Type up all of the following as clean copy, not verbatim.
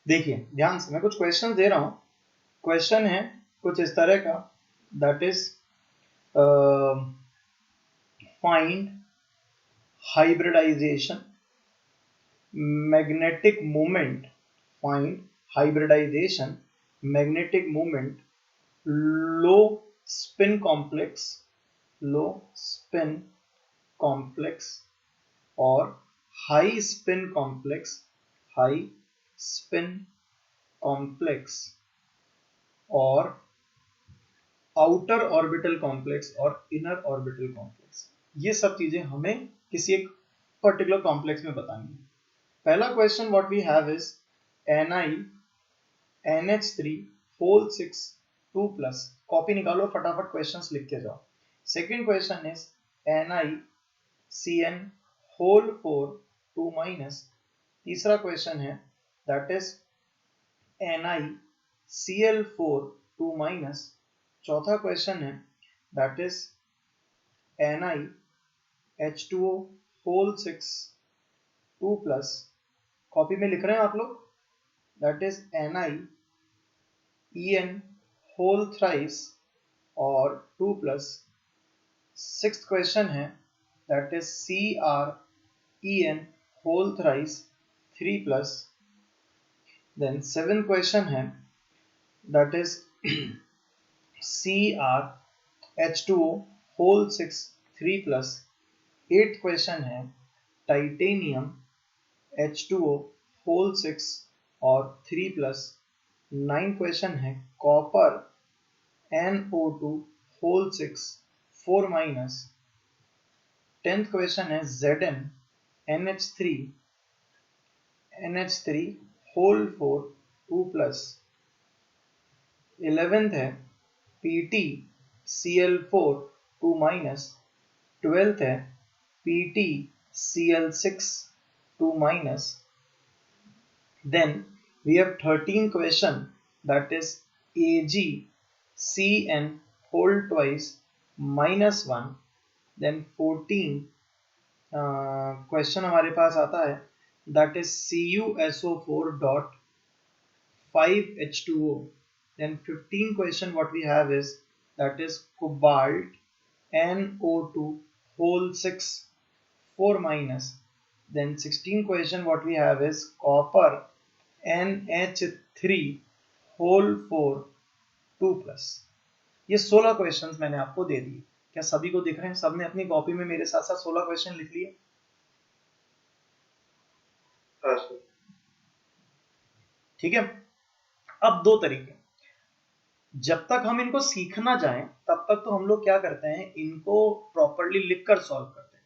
देखिए ध्यान से, मैं कुछ क्वेश्चन दे रहा हूं। क्वेश्चन है कुछ इस तरह का, that is find hybridization magnetic moment, find hybridization magnetic moment low spin complex, low spin complex और high spin complex, high spin complex और आउटर ऑर्बिटल कॉम्प्लेक्स और इनर ऑर्बिटल कॉम्प्लेक्स। ये सब चीजें हमें किसी एक पर्टिकुलर कॉम्प्लेक्स में बतानी है। पहला question what we have is NiNH3 whole 6 2+, copy निकालो फटाफट, क्वेश्चंस लिख के जाओ। Second question is NiCN whole 4 2-। तीसरा क्वेश्चन है दैट इज NiCl4 2-। चौथा क्वेश्चन है that is NiH2O whole 6 2+, copy में लिख रहे हैं आप लोग, that is NiEN whole thrice और 2+। सिक्स्थ क्वेश्चन है that is CrEN whole thrice 3+। Then seventh question है that is CrH2O whole 6 3+। Eighth question है टाइटेनियम H2O होल 6 और 3+। नाइन्थ क्वेश्चन है copper NO2 whole 6 4-। 10th question है Zn NH3 whole 4 2+। 11th है PtCl4 2-। 12th है PtCl6 2-। Then we have 13th question, that is AgCN whole twice -1। Then 14th question हमारे पास आता है that is CuSO4 dot 5H2O। Then 15th question what we have is that is cobalt NO2 whole 6 4-। Then 16th question what we have is copper NH3 whole 4 2+। ये 16 questions मैंने आपको दे दिए। क्या सभी को दिख रहे हैं? सबने अपनी कॉपी में मेरे साथ साथ 16 क्वेश्चन लिख लिए? ठीक है। अब दो तरीके, जब तक हम इनको सीखना जाएं तब तक तो हम लोग क्या करते हैं, इनको प्रॉपर्ली लिखकर सॉल्व करते हैं।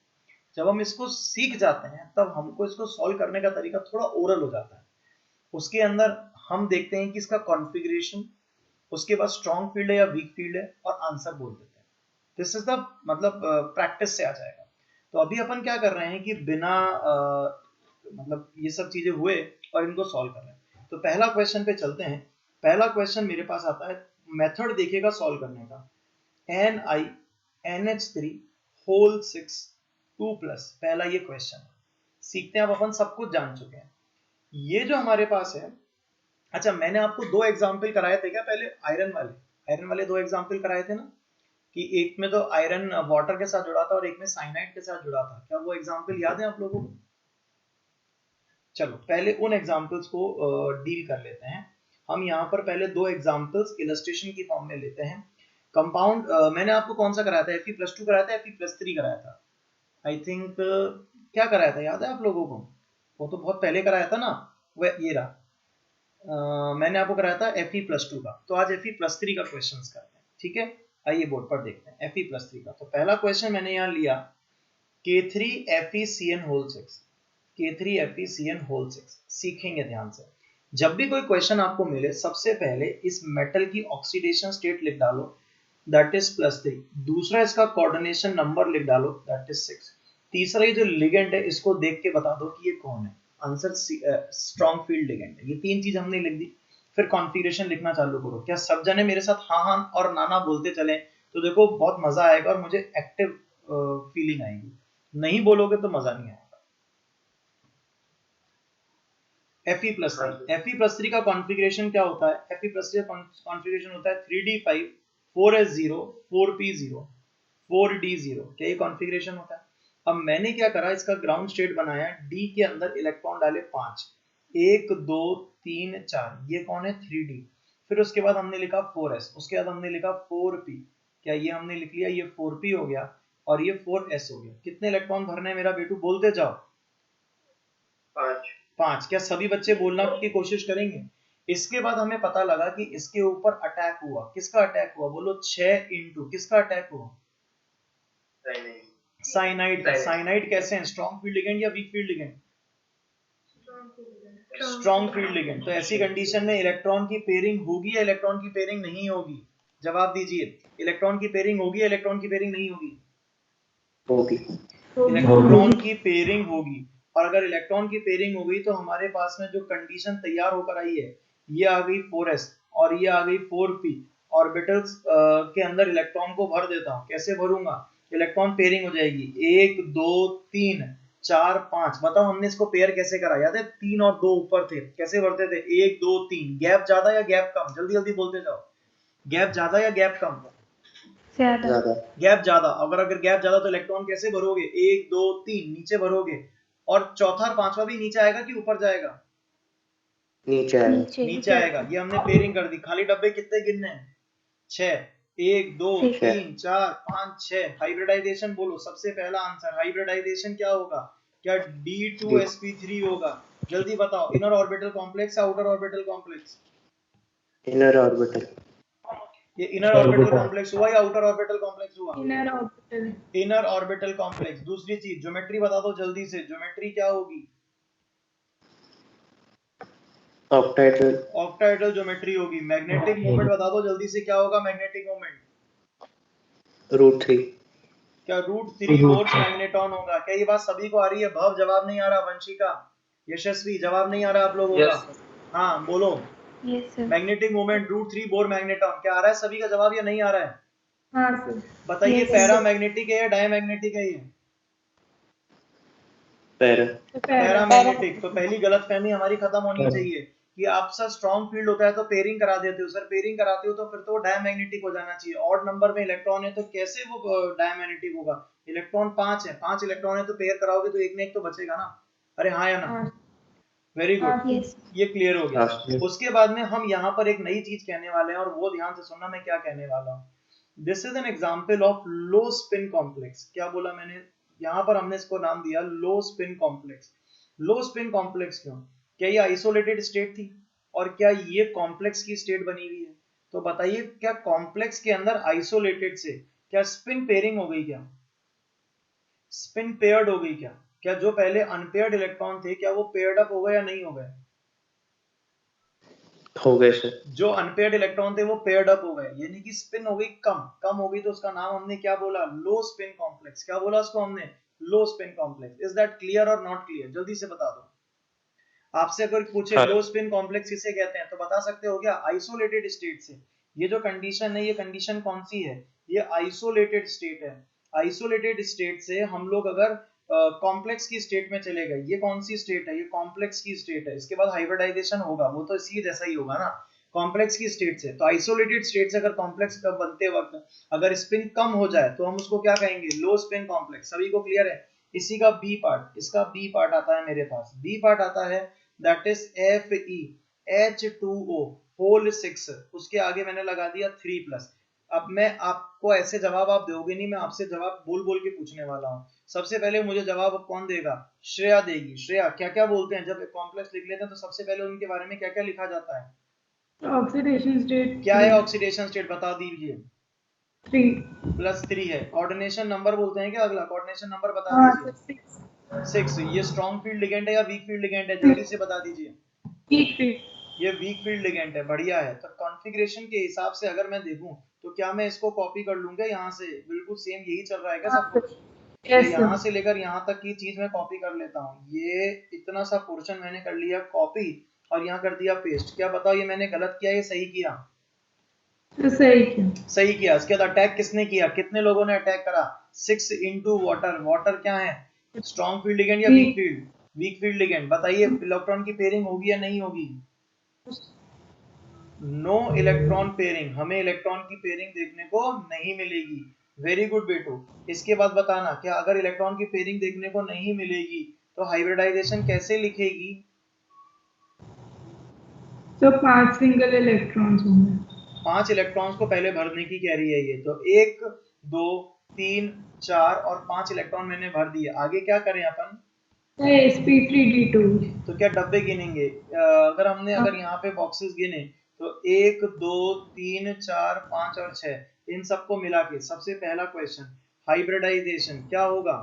जब हम इसको सीख जाते हैं तब हमको इसको सॉल्व करने का तरीका थोड़ा ओरल हो जाता है। उसके अंदर हम देखते हैं कि इसका कॉन्फ़िगरेशन, उसके बाद स्ट्रॉन्ग फील्ड है या वीक फील्ड है, और आंसर बोल देते हैं। दिस इज द मतलब प्रैक्टिस से आ जाएगा। तो अभी अपन क्या कर रहे हैं कि बिना मतलब ये सब चीजें हुए और इनको सॉल्व कर रहे हैं। तो पहला क्वेश्चन पे चलते हैं। पहला क्वेश्चन मेरे पास आता है, मेथड देखिएगा सॉल्व करने का, NiNH3 होल 6 2+। पहला ये क्वेश्चन सीखते हैं। अब अपन सब कुछ जान चुके हैं। ये जो हमारे पास है, अच्छा मैंने आपको दो एग्जाम्पल कराए थे क्या पहले, आयरन वाले दो एग्जाम्पल कराए थे ना, कि एक में तो आयरन वाटर के साथ जुड़ा था और एक में साइनाइड के साथ जुड़ा था। क्या वो एग्जाम्पल याद है आप लोगों को? चलो पहले उन एग्जाम्पल्स को डील कर लेते हैं। हम यहाँ पर पहले दो एग्जाम्पल्स इलस्ट्रेशन की फॉर्म में लेते हैं। कंपाउंड मैंने आपको कौन सा कराया था, Fe+2 कराया था, Fe+3 कराया था, आई थिंक क्या कराया था, याद है आप लोगों को? वो तो बहुत पहले कराया था ना, वह ये रहा। मैंने आपको कराया था Fe+2 का। तो आज Fe+3 का क्वेश्चन करते हैं, ठीक है? आइए बोर्ड पर देखते हैं Fe+3 का। तो पहला क्वेश्चन मैंने यहाँ लिया K3FeCN होल 6, K3FeCN होल 6। सीखेंगे ध्यान से। जब भी कोई क्वेश्चन आपको मिले सबसे पहले इस मेटल की ऑक्सीडेशन स्टेट लिख डालो, दैट इज +3। दूसरा इसका कोऑर्डिनेशन नंबर लिख डालो, दैट इज 6। तीसरा ये जो लिगेंड है इसको देख के बता दो कि ये कौन है। आंसर स्ट्रॉन्ग फील्ड लिगेंड है। ये तीन चीज हमने लिख दी। फिर कॉन्फ़िगरेशन लिखना चालू करो। क्या सब जने मेरे साथ हाँ हाँ और ना ना बोलते चले तो देखो बहुत मजा आएगा और मुझे एक्टिव फीलिंग आएगी। नहीं बोलोगे तो मजा नहीं आएगा। Fe+3 का कॉन्फ़िगरेशन क्या होता है? Fe+3 का कॉन्फ़िगरेशन होता है 3d5 4s0 4p0 4d0। क्या ये कॉन्फ़िगरेशन होता है? अब मैंने क्या करा, इसका ग्राउंड स्टेट बनाया, d के अंदर इलेक्ट्रॉन डाले 5, 1 2 3 4, ये कौन है? 3d। फिर उसके बाद हमने लिखा 4s, उसके बाद हमने लिखा 4p। क्या ये हमने लिख लिया? ये 4p हो गया और ये 4s हो गया। कितने इलेक्ट्रॉन भरने हैं मेरा बेटू? बोलते जाओ। 5। क्या सभी बच्चे बोलना की कोशिश करेंगे? इसके बाद हमें पता लगा कि इसके ऊपर अटैक हुआ। किसका अटैक हुआ? बोलो 6 इंटू किसका अटैक हुआ? साइनाइड का। साइनाइड कैसे हैं? स्ट्रॉन्ग फील्ड लिगेंड या weak field ligand? Strong field ligand. तो ऐसी कंडीशन में इलेक्ट्रॉन की पेयरिंग होगी या इलेक्ट्रॉन की पेयरिंग नहीं होगी? जवाब दीजिए। इलेक्ट्रॉन की पेयरिंग होगी या इलेक्ट्रॉन की पेयरिंग नहीं होगी? होगी। इलेक्ट्रॉन की पेयरिंग होगी। और अगर इलेक्ट्रॉन की पेयरिंग हो गई तो हमारे पास में जो कंडीशन तैयार होकर आई है, ये आ गई 4s और ये आ गई 4p। ऑर्बिटल्स के अंदर इलेक्ट्रॉन को भर देता हूं। कैसे भरूंगा? इलेक्ट्रॉन पेयरिंग हो जाएगी 1 2 3 4 5। बताओ हमने इसको पेयर कैसे करा? याद है? 3 और 2 ऊपर थे, कैसे भरते थे? 1 2 3। गैप ज्यादा या गैप कम? जल्दी जल्दी बोलते जाओ। गैप ज्यादा या गैप कम? ज्यादा। गैप ज्यादा। अगर गैप ज्यादा तो इलेक्ट्रॉन कैसे भरोगे? 1 2 3 नीचे भरोगे। और चौथा और पांचवा भी नीचे आएगा कि ऊपर जाएगा? नीचे आएगा। नीचे आएगा। ये हमने पेयरिंग कर दी। खाली डब्बे कितने गिनने हैं? 6। 1 2 3 4 5 6। हाइब्रिडाइजेशन बोलो। सबसे पहला आंसर हाइब्रिडाइजेशन क्या होगा? क्या D2sp3 होगा? जल्दी बताओ। इनर ऑर्बिटल कॉम्प्लेक्स या outer orbital complex? Inner orbital. ये इनर ऑर्बिटल कॉम्प्लेक्स हुआ या आउटर ऑर्बिटल कॉम्प्लेक्स हुआ? Inner orbital. Inner orbital complex. दूसरी चीज ज्योमेट्री बता दो जल्दी से। ज्योमेट्री क्या होगी? ऑक्टाहेड्रल। ऑक्टाहेड्रल ज्योमेट्री होगी। मैग्नेटिक मोमेंट बता दो जल्दी से। क्या होगा मैग्नेटिक मोमेंट? √3। क्या √3 वोल्ट्स मैग्नेटॉन होगा? क्या ये बात सभी को आ रही है? भव जवाब नहीं आ रहा। वंशिका, यशस्वी जवाब नहीं आ रहा आप लोगों का? हाँ बोलो। Magnetic moment √3 bore magneton. क्या आ रहा है सभी का जवाब या नहीं आ रहा है? हाँ सर। बताइए पैरामैग्नेटिक है या डायमैग्नेटिक है? ये पैरामैग्नेटिक। तो पहली गलतफहमी हमारी खत्म होनी चाहिए कि आपसे स्ट्रॉन्ग फील्ड होता है तो पेयरिंग करा देते हो। सर पेयरिंग कराते हो तो फिर तो डायमैग्नेटिक हो जाना चाहिए। ऑड नंबर में इलेक्ट्रॉन है तो कैसे वो डायमैग्नेटिक होगा? इलेक्ट्रॉन 5 है, 5 इलेक्ट्रॉन है तो पेयर कराओगे तो एक ना एक तो बचेगा ना। अरे हाँ या ना? Very good. ये क्लियर हो गया। उसके बाद में हम यहाँ पर एक नई चीज कहने वाले हैं और वो ध्यान से सुनना मैं क्या कहने वाला हूँ। This is an example of low spin complex. क्या बोला मैंने? यहाँ पर हमने इसको नाम दिया लो spin complex. Low spin complex क्यों? क्या ये आइसोलेटेड स्टेट थी? और क्या ये कॉम्प्लेक्स की स्टेट बनी हुई है? तो बताइए क्या कॉम्प्लेक्स के अंदर आइसोलेटेड से क्या स्पिन पेयरिंग हो गई? क्या स्पिन पेयर्ड हो गई? क्या जो पहले अनपेयर्ड इलेक्ट्रॉन थे क्या वो पेयर्ड अप हो गए या नहीं हो गए? हो गए सर। जो अनपेयर्ड इलेक्ट्रॉन थे वो पेयर्ड अप हो गए, यानी कि स्पिन हो गई कम हो गई। तो उसका नाम हमने क्या बोला? लो स्पिन कॉम्प्लेक्स। क्या बोला उसको हमने? लो spin complex. Is that clear और नॉट क्लियर? जल्दी से बता दो। आपसे अगर पूछे लो स्पिन कॉम्प्लेक्स किसे कहते हैं तो बता सकते हो क्या? आइसोलेटेड स्टेट से। ये जो कंडीशन है ये कंडीशन कौन सी है? ये आइसोलेटेड स्टेट है। आइसोलेटेड स्टेट से हम लोग अगर कॉम्प्लेक्स की स्टेट में चले गए, ये कौन सी स्टेट है? ये कॉम्प्लेक्स की स्टेट है। इसके बाद हाइब्रिडाइजेशन होगा, वो तो इसी जैसा ही होगा ना, कॉम्प्लेक्स की स्टेट से। तो आइसोलेटेड स्टेट से अगर कॉम्प्लेक्स का बनते वक्त अगर स्पिन कम हो जाए तो हम उसको क्या कहेंगे? लो स्पिन कॉम्प्लेक्स। सभी को क्लियर है? इसी का बी पार्ट, इसका बी पार्ट आता है मेरे पास। बी पार्ट आता है दैट इज FeH2O होल 6। उसके आगे मैंने लगा दिया 3+। अब मैं आपको ऐसे जवाब आप दोगे नहीं, मैं आपसे जवाब बोल बोल के पूछने वाला हूँ। सबसे पहले मुझे जवाब अब कौन देगा? श्रेया देगी। श्रेया क्या क्या बोलते हैं जब कॉम्प्लेक्स लिख लेते हैं तो सबसे पहले उनके बारे में क्या क्या लिखा जाता है? Oxidation state. क्या है ऑक्सीडेशन स्टेट? बता दीजिए। 3+3 है। कोऑर्डिनेशन नंबर बोलते हैं क्या? अगला कोऑर्डिनेशन नंबर बता दीजिए। 6। ये स्ट्रॉन्ग फील्ड लिगेंड है या वीक फील्ड लिगेंड है? जल्दी से बता दीजिए। Weak field. ये वीक फील्ड लिगेंड है। बढ़िया है। तो कॉन्फ़िगरेशन के हिसाब से अगर मैं देखूं तो क्या मैं इसको कॉपी कर लूंगा यहाँ से? बिल्कुल सेम यही चल रहा है क्या सब कुछ? तो यहाँ से लेकर यहाँ तक की चीज मैं कॉपी कर लेता हूँ। ये इतना सा पोर्शन मैंने कर लिया कॉपी और यहाँ कर दिया पेस्ट। क्या बताओ ये मैंने गलत किया या सही किया? सही किया। इसके बाद अटैक किसने किया? कितने लोगों ने अटैक करा? 6 इंटू वाटर। वाटर क्या है? स्ट्रॉन्ग फील्ड लिगेंड या weak field? Weak field ligand, बताइए इलेक्ट्रॉन की पेयरिंग होगी या नहीं होगी? नो इलेक्ट्रॉन पेयरिंग, हमें इलेक्ट्रॉन की पेयरिंग देखने को नहीं मिलेगी। वेरी गुड बेटू। इसके बाद बताना क्या अगर इलेक्ट्रॉन की पेयरिंग देखने को नहीं मिलेगी तो हाइब्रिडाइजेशन कैसे लिखेगी? तो 5 सिंगल इलेक्ट्रॉन्स होंगे। 5 इलेक्ट्रॉन्स को पहले भरने की कह रही है ये, तो 1 2 3 4 और 5 इलेक्ट्रॉन मैंने भर दिए। आगे क्या करें अपन? sp3d2। तो क्या डब्बे गिनेंगे? अगर यहाँ पे बॉक्सेस गिने तो 1 2 3 4 5 और 6, इन सबको मिला के सबसे पहला क्वेश्चन हाइब्रिडाइजेशन क्या होगा?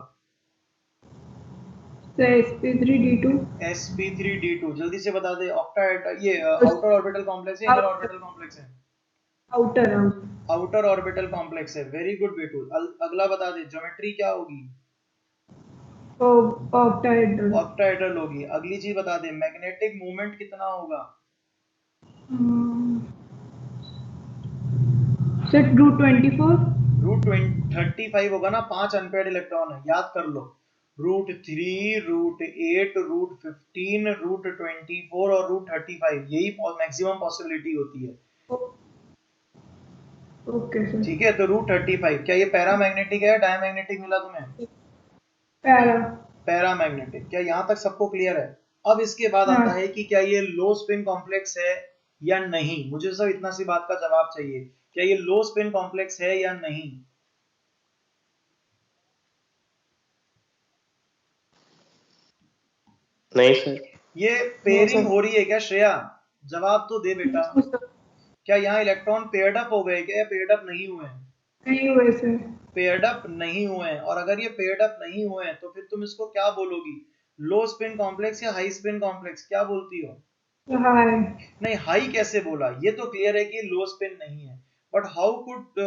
तो sp3d2। sp3d2 जल्दी से बता दे। ये आउटर ऑर्बिटल कॉम्प्लेक्स है, इनर ऑर्बिटल कॉम्प्लेक्स है? आउटर आउटर ऑर्बिटल कॉम्प्लेक्स है। वेरी गुड बेटू। अगला बता दे ज्योमेट्री क्या होगी? ऑक्टाहेड्रल। ऑक्टाहेड्रल होगी। अगली चीज बता दे मैग्नेटिक मोमेंट कितना होगा? Set root 24। रूट 35 होगा ना, 5 अनपेयर्ड इलेक्ट्रॉन है, याद कर लो। रूट 3 रूट 8 रूट 15 रूट 24 और रूट 35, यही मैक्सिमम पॉसिबिलिटी होती है। Okay sir. ठीक है, तो रूट 35 क्या ये पैरामैग्नेटिक है, डायमैग्नेटिक मिला तुम्हें? पैरा। पैरामैग्नेटिक। क्या यहाँ तक सबको क्लियर है? अब इसके बाद आता है कि क्या ये लो स्पिन कॉम्प्लेक्स है या नहीं। मुझे सब इतना सी बात का जवाब चाहिए, क्या ये लो स्पिन कॉम्प्लेक्स है या नहीं? नहीं सर। ये पेयरिंग हो रही है क्या श्रेया? जवाब तो दे बेटा। क्या यहाँ इलेक्ट्रॉन पेयर्ड अप हो गए क्या, पेयर्ड अप नहीं हुए हैं? नहीं हुए सर। पेयर्ड अप नहीं हुए हैं, और अगर ये पेयर्ड अप नहीं हुए हैं तो फिर तुम इसको क्या बोलोगी? लो स्पिन कॉम्प्लेक्स या हाई स्पिन कॉम्प्लेक्स, क्या बोलती हो? हाई। नहीं, हाई कैसे बोला? ये तो क्लियर है कि लो स्पिन नहीं है, बट हाउ कुड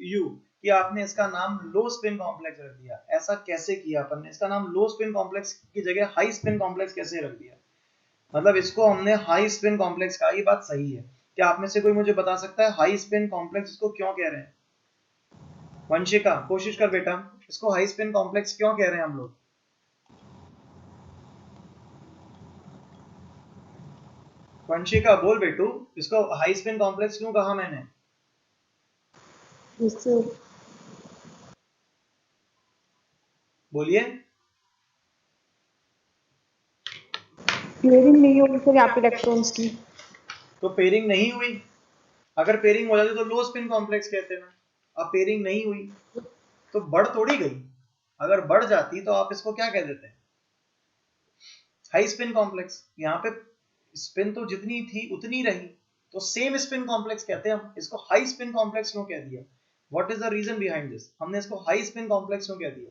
यू कि आपने इसका नाम लो स्पिन कॉम्प्लेक्स रख दिया? ऐसा कैसे किया अपन ने? इसका नाम लो स्पिन कॉम्प्लेक्स की जगह हाई स्पिन कॉम्प्लेक्स कैसे रख दिया? मतलब इसको हमने हाई स्पिन कॉम्प्लेक्स कहा, ये बात सही है। क्या आप में से कोई मुझे बता सकता है हाई स्पिन कॉम्प्लेक्स इसको क्यों कह रहे हैं? वंशिका कोशिश कर बेटा, इसको हाई स्पिन कॉम्प्लेक्स क्यों कह रहे हैं हम लोग? वंशिका बोल बेटू, इसको हाई स्पिन कॉम्प्लेक्स क्यों कहा मैंने? बोलिए। पेयरिंग नहीं होगी सर यहाँ पे इलेक्ट्रॉन्स की। तो पेयरिंग नहीं हुई, अगर पेयरिंग हो जाती तो लो स्पिन कॉम्प्लेक्स कहते ना। अब पेयरिंग नहीं हुई तो बढ़ थोड़ी गई, अगर बढ़ जाती तो आप इसको क्या कह देते हैं? High spin complex. यहाँ पे स्पिन तो जितनी थी उतनी रही, तो सेम स्पिन कॉम्प्लेक्स कहते हैं हम। इसको हाई स्पिन कॉम्प्लेक्स क्यों कह दिया? What is the reason behind this? हमने इसको हाई स्पिन कॉम्प्लेक्स क्यों कह दिया?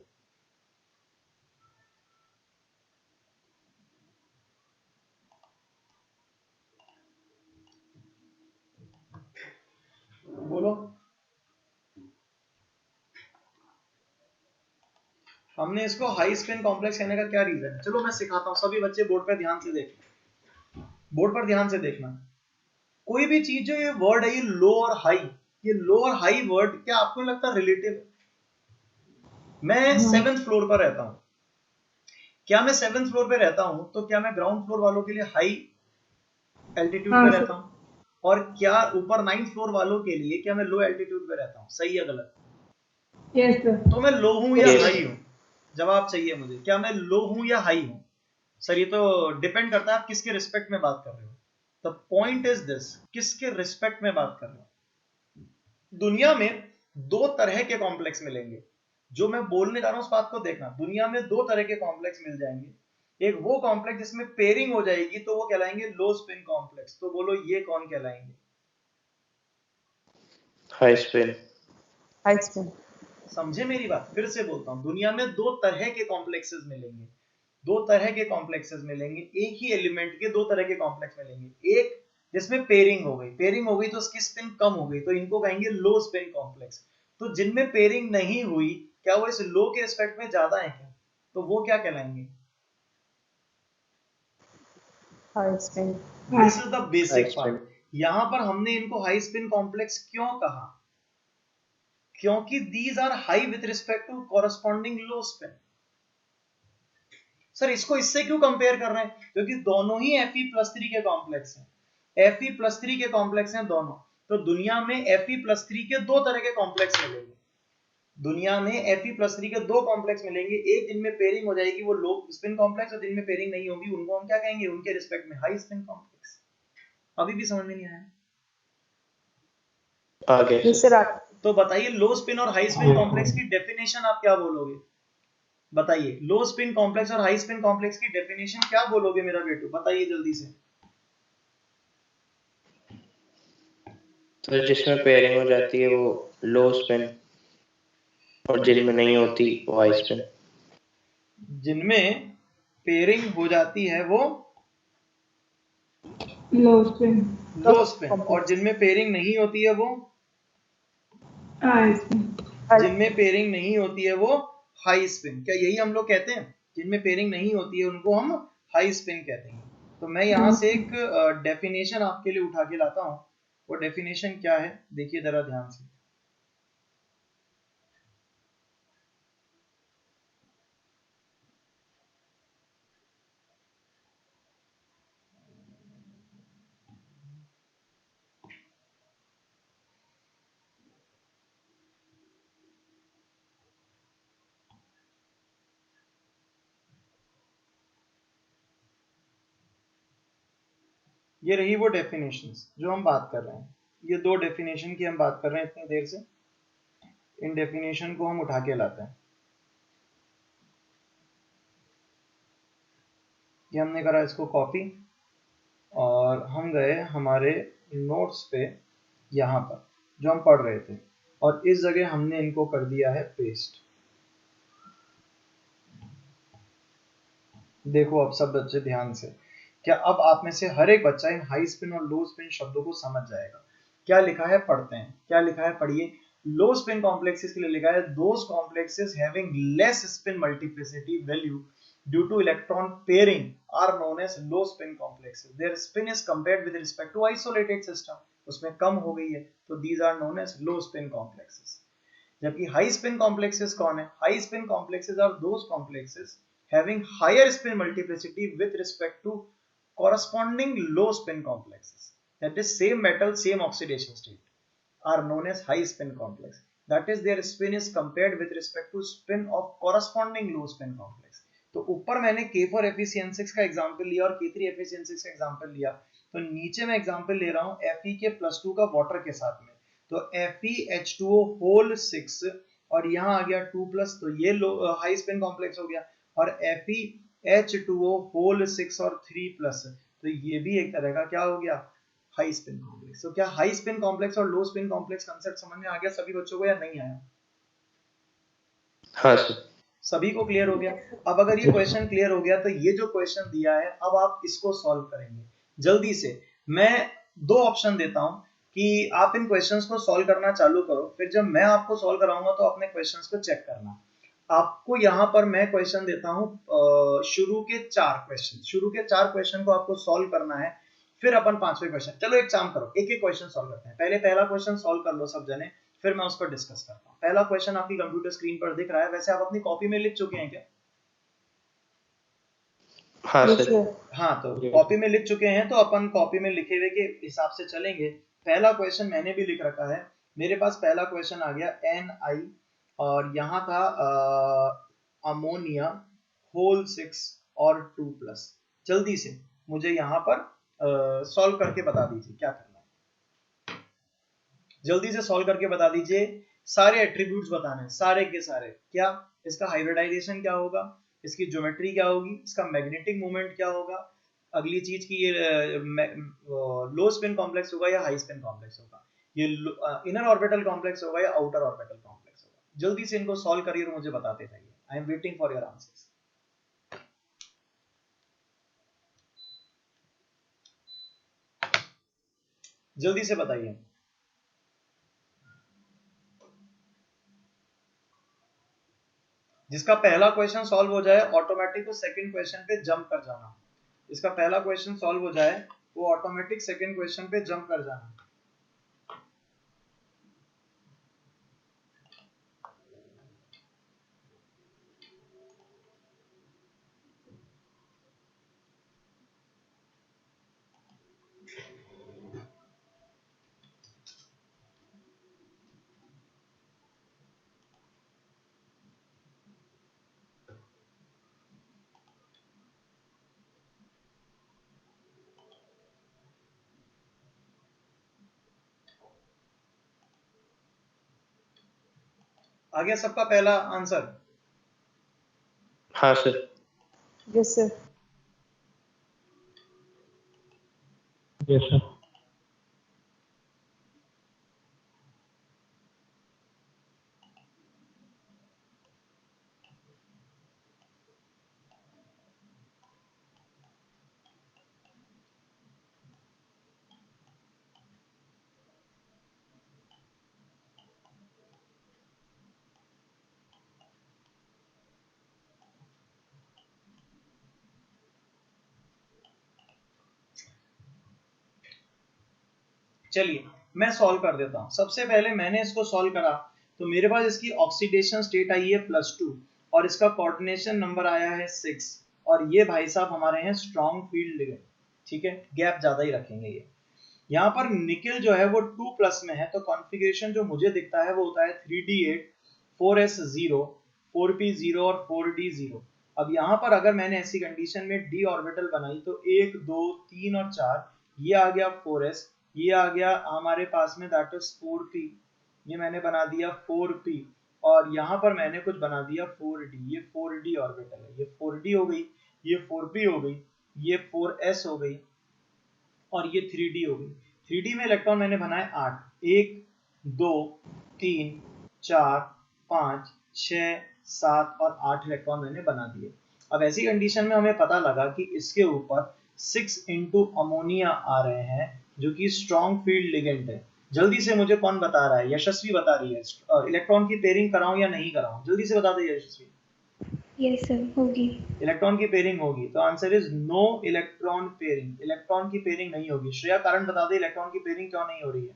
बोलो। हमने इसको हाई स्पिन कॉम्प्लेक्स कहने का क्या रीजन है? चलो मैं सिखाता हूँ, सभी बच्चे बोर्ड पर ध्यान से देखना, बोर्ड पर ध्यान से देखना। कोई भी चीज जो ये वर्ड है, ये लो और हाई, ये लो और हाई वर्ड क्या आपको लगता है रिलेटिव? मैं 7th फ्लोर पर रहता हूं, क्या मैं 7th फ्लोर पे रहता हूं तो क्या मैं ग्राउंड फ्लोर वालों के लिए हाई एल्टीट्यूड पे रहता हूं? और क्या ऊपर 9th फ्लोर वालों के लिए क्या मैं लो एल्टीट्यूड पे रहता हूं? सही या गलत? Yes sir. तो मैं लो हूं या Yes. हाई हूं? जवाब चाहिए मुझे, क्या मैं लो हूं या हाई हूं? सर ये तो डिपेंड करता है आप किसके रिस्पेक्ट में बात कर रहे हो। द पॉइंट इज दिस, किसके रिस्पेक्ट में बात कर रहे हो? दुनिया में दो तरह के कॉम्प्लेक्स मिलेंगे, जो मैं बोलने जा रहा हूं उस बात को देखना। दुनिया में दो तरह के कॉम्प्लेक्स मिल जाएंगे। एक वो कॉम्प्लेक्स जिसमें पेयरिंग हो जाएगी तो वो कहलाएंगे लो स्पिन कॉम्प्लेक्स। तो बोलो ये कौन कहलाएंगे? High spin. High spin. समझे मेरी बात? फिर से बोलता हूं, दुनिया में दो तरह के कॉम्प्लेक्सेस मिलेंगे, दो तरह के कॉम्प्लेक्सेस मिलेंगे, एक ही एलिमेंट के दो तरह के कॉम्प्लेक्स मिलेंगे। एक जिसमें पेयरिंग हो गई, पेयरिंग हो गई तो उसकी स्पिन कम हो गई, तो इनको कहेंगे लो स्पिन कॉम्प्लेक्स। तो जिनमें पेयरिंग नहीं हुई, क्या वो इस लो के रिस्पेक्ट में ज्यादा है क्या? तो वो क्या कहलाएंगे? High spin. This is the basic high part. Spin. यहां पर हमने इनको हाई स्पिन कॉम्प्लेक्स क्यों कहा? क्योंकि these are high with respect to corresponding low spin. Sir इसको इससे क्यों कंपेयर कर रहे हैं? क्योंकि दोनों ही Fe+3 के कॉम्प्लेक्स हैं, Fe+3 के कॉम्प्लेक्स हैं दोनों। तो दुनिया में Fe+3 के दो तरह के कॉम्प्लेक्स मिलेंगे, दुनिया में Fe+3 के दो कॉम्प्लेक्स मिलेंगे, एक जिनमें पेयरिंग हो जाएगी वो लो स्पिन कॉम्प्लेक्स, और जिनमें पेयरिंग नहीं होगी उनको हम क्या कहेंगे, उनके रिस्पेक्ट में हाई स्पिन कॉम्प्लेक्स। अभी भी समझ में नहीं आया? आगे जी सर आप तो बताइए लो स्पिन और हाई स्पिन कॉम्प्लेक्स की डेफिनेशन आप क्या बोलोगे? बताइए लो स्पिन कॉम्प्लेक्स और हाई स्पिन कॉम्प्लेक्स की डेफिनेशन क्या बोलोगे मेरा बेटू, बताइए जल्दी से। तो जिसमें पेयरिंग हो जाती है वो लो स्पिन, और जिनमें नहीं होती वो हाई स्पिन। जिनमें पेयरिंग हो जाती है वो लो स्पिन, लो स्पिन, और जिनमें पेयरिंग नहीं होती है वो, हाई स्पिन, जिनमें पेयरिंग नहीं होती है वो हाई स्पिन। क्या यही हम लोग कहते हैं? जिनमें पेयरिंग नहीं होती है उनको हम हाई स्पिन कहते हैं। तो मैं यहाँ से एक डेफिनेशन आपके लिए उठा के लाता हूँ। वो डेफिनेशन क्या है देखिए जरा ध्यान से। ये रही वो डेफिनेशंस जो हम बात कर रहे हैं। ये दो डेफिनेशन की हम बात कर रहे हैं इतनी देर से। इन डेफिनेशन को हम उठा के लाते हैं। ये हमने करा इसको कॉपी, और हम गए हमारे नोट्स पे यहाँ पर जो हम पढ़ रहे थे, और इस जगह हमने इनको कर दिया है पेस्ट। देखो अब सब बच्चे ध्यान से, क्या अब आप में से हर एक बच्चा इन हाई स्पिन और लो स्पिन शब्दों को समझ जाएगा? क्या लिखा है पढ़ते हैं, क्या लिखा है पढ़िए। लो स्पिन कॉम्प्लेक्सेस के लिए लिखा है those complexes having less spin multiplicity value due to electron pairing are known as low spin complexes, their spin is compared with respect to isolated system, उसमें कम हो गई है तो these are known as low spin complexes. जबकि high spin complexes कौन है? High spin complexes are those complexes having higher spin multiplicity with respect to corresponding low spin complexes, that is same metal same oxidation state are known as high spin complex, that is their spin is compared with respect to spin of corresponding low spin complex। तो ऊपर मैंने K4 Fe(n6) का example लिया और K3 Fe(n6) का example लिया, तो नीचे मैं एग्जांपल ले रहा हूं Fe+2 का वाटर के साथ में, तो FeH2O होल 6 और यहाँ आ गया 2+, तो ये हाई स्पिन कॉम्प्लेक्स हो गया, और FeH2O होल 6 और 3+, तो ये भी एक तरह का क्या हो गया, हाई स्पिन कॉम्प्लेक्स। तो क्या हाई स्पिन कॉम्प्लेक्स और लो स्पिन कॉम्प्लेक्स कांसेप्ट समझ में आ गया सभी बच्चों को या नहीं आया? हाँ सर। सभी को क्लियर हो गया? अब अगर ये क्वेश्चन क्लियर हो गया तो ये जो क्वेश्चन दिया है अब आप इसको सॉल्व करेंगे जल्दी से। मैं दो ऑप्शन देता हूं कि आप इन क्वेश्चंस को सॉल्व करना चालू करो, फिर जब मैं आपको सॉल्व कराऊंगा तो अपने क्वेश्चंस को चेक करना। आपको यहाँ पर मैं क्वेश्चन देता हूँ, शुरू के 4 क्वेश्चन को आपको सॉल्व करना है, फिर अपन 5वें क्वेश्चन। चलो एक काम करो, एक एक क्वेश्चन सॉल्व करते हैं। पहले पहला क्वेश्चन सॉल्व कर लो सब जने, फिर मैं उस पर डिस्कस करता हूँ। पहला क्वेश्चन आपकी कंप्यूटर स्क्रीन पर दिख रहा है, वैसे आप अपनी कॉपी में लिख चुके हैं क्या? हाँ यस सर। सर हाँ, तो कॉपी में लिख चुके हैं तो अपन कॉपी में लिखे हुए के हिसाब से चलेंगे। पहला क्वेश्चन मैंने भी लिख रखा है, मेरे पास पहला क्वेश्चन आ गया Ni, और यहाँ था अमोनिया होल 6 और 2+। जल्दी से मुझे यहाँ पर सॉल्व करके बता दीजिए क्या करना है, जल्दी से सॉल्व करके बता दीजिए। सारे एट्रीब्यूट्स बताने हैं, सारे के सारे। क्या इसका हाइब्रिडाइजेशन क्या होगा, इसकी ज्योमेट्री क्या होगी, इसका मैग्नेटिक मोमेंट क्या होगा, अगली चीज की ये लो स्पिन कॉम्प्लेक्स होगा या हाई स्पिन कॉम्प्लेक्स होगा, ये इनर ऑर्बिटल कॉम्प्लेक्स होगा या आउटर ऑर्बिटल कॉम्प्लेक्स होगा। जल्दी से इनको सॉल्व करिए और मुझे बताते जाइए। I am waiting for your answers. जल्दी से बताइए। जिसका पहला क्वेश्चन सॉल्व हो जाए ऑटोमेटिक वो सेकंड क्वेश्चन पे जंप कर जाना। इसका पहला क्वेश्चन सॉल्व हो जाए वो ऑटोमेटिक सेकंड क्वेश्चन पे जंप कर जाना। आ गया सबका पहला आंसर? हाँ sir. Yes, sir. Yes, sir. चलिए मैं सॉल्व कर देता हूं। सबसे पहले मैंने इसको सॉल्व करा तो मेरे पास इसकी ऑक्सीडेशन स्टेट आई है +2 और इसका कोऑर्डिनेशन नंबर आया है 6 और ये भाई साहब हमारे हैं स्ट्रॉन्ग फील्ड लिगेंड। ठीक है, गैप ज्यादा ही रखेंगे ये। यहाँ पर निकेल जो है वो 2+ में है तो कॉन्फ़िगरेशन जो मुझे दिखता है वो होता है 3d8 4s0 4p0 और 4d0। अब यहाँ पर अगर मैंने ऐसी कंडीशन में d ऑर्बिटल बनाई तो 1 2 3 और 4 ये आ गया 4s, ये आ गया हमारे पास में दैट इज 4p, ये मैंने बना दिया 4p और यहाँ पर मैंने कुछ बना दिया 4d, ये 4d ऑर्बिटल है, ये 4d हो गई, ये 4p हो गई, ये 4s हो गई और ये 3d हो गई। 3d में इलेक्ट्रॉन मैंने बनाए 8, 1 2 3 4 5 6 7 और 8 इलेक्ट्रॉन मैंने बना दिए। अब ऐसी कंडीशन में हमें पता लगा कि इसके ऊपर 6 इंटू अमोनिया आ रहे हैं जो कि स्ट्रॉन्ग फील्ड लिगेंड है। जल्दी से मुझे कौन बता रहा है? यशस्वी बता रही है। इलेक्ट्रॉन की पेयरिंग कराऊं या नहीं कराऊं? जल्दी से बता दे यशस्वी। यस सर, होगी। इलेक्ट्रॉन की पेयरिंग होगी तो answer is no electron pairing. Electron की पेयरिंग नहीं होगी। श्रेया कारण बता दे इलेक्ट्रॉन की पेयरिंग क्यों नहीं हो रही है?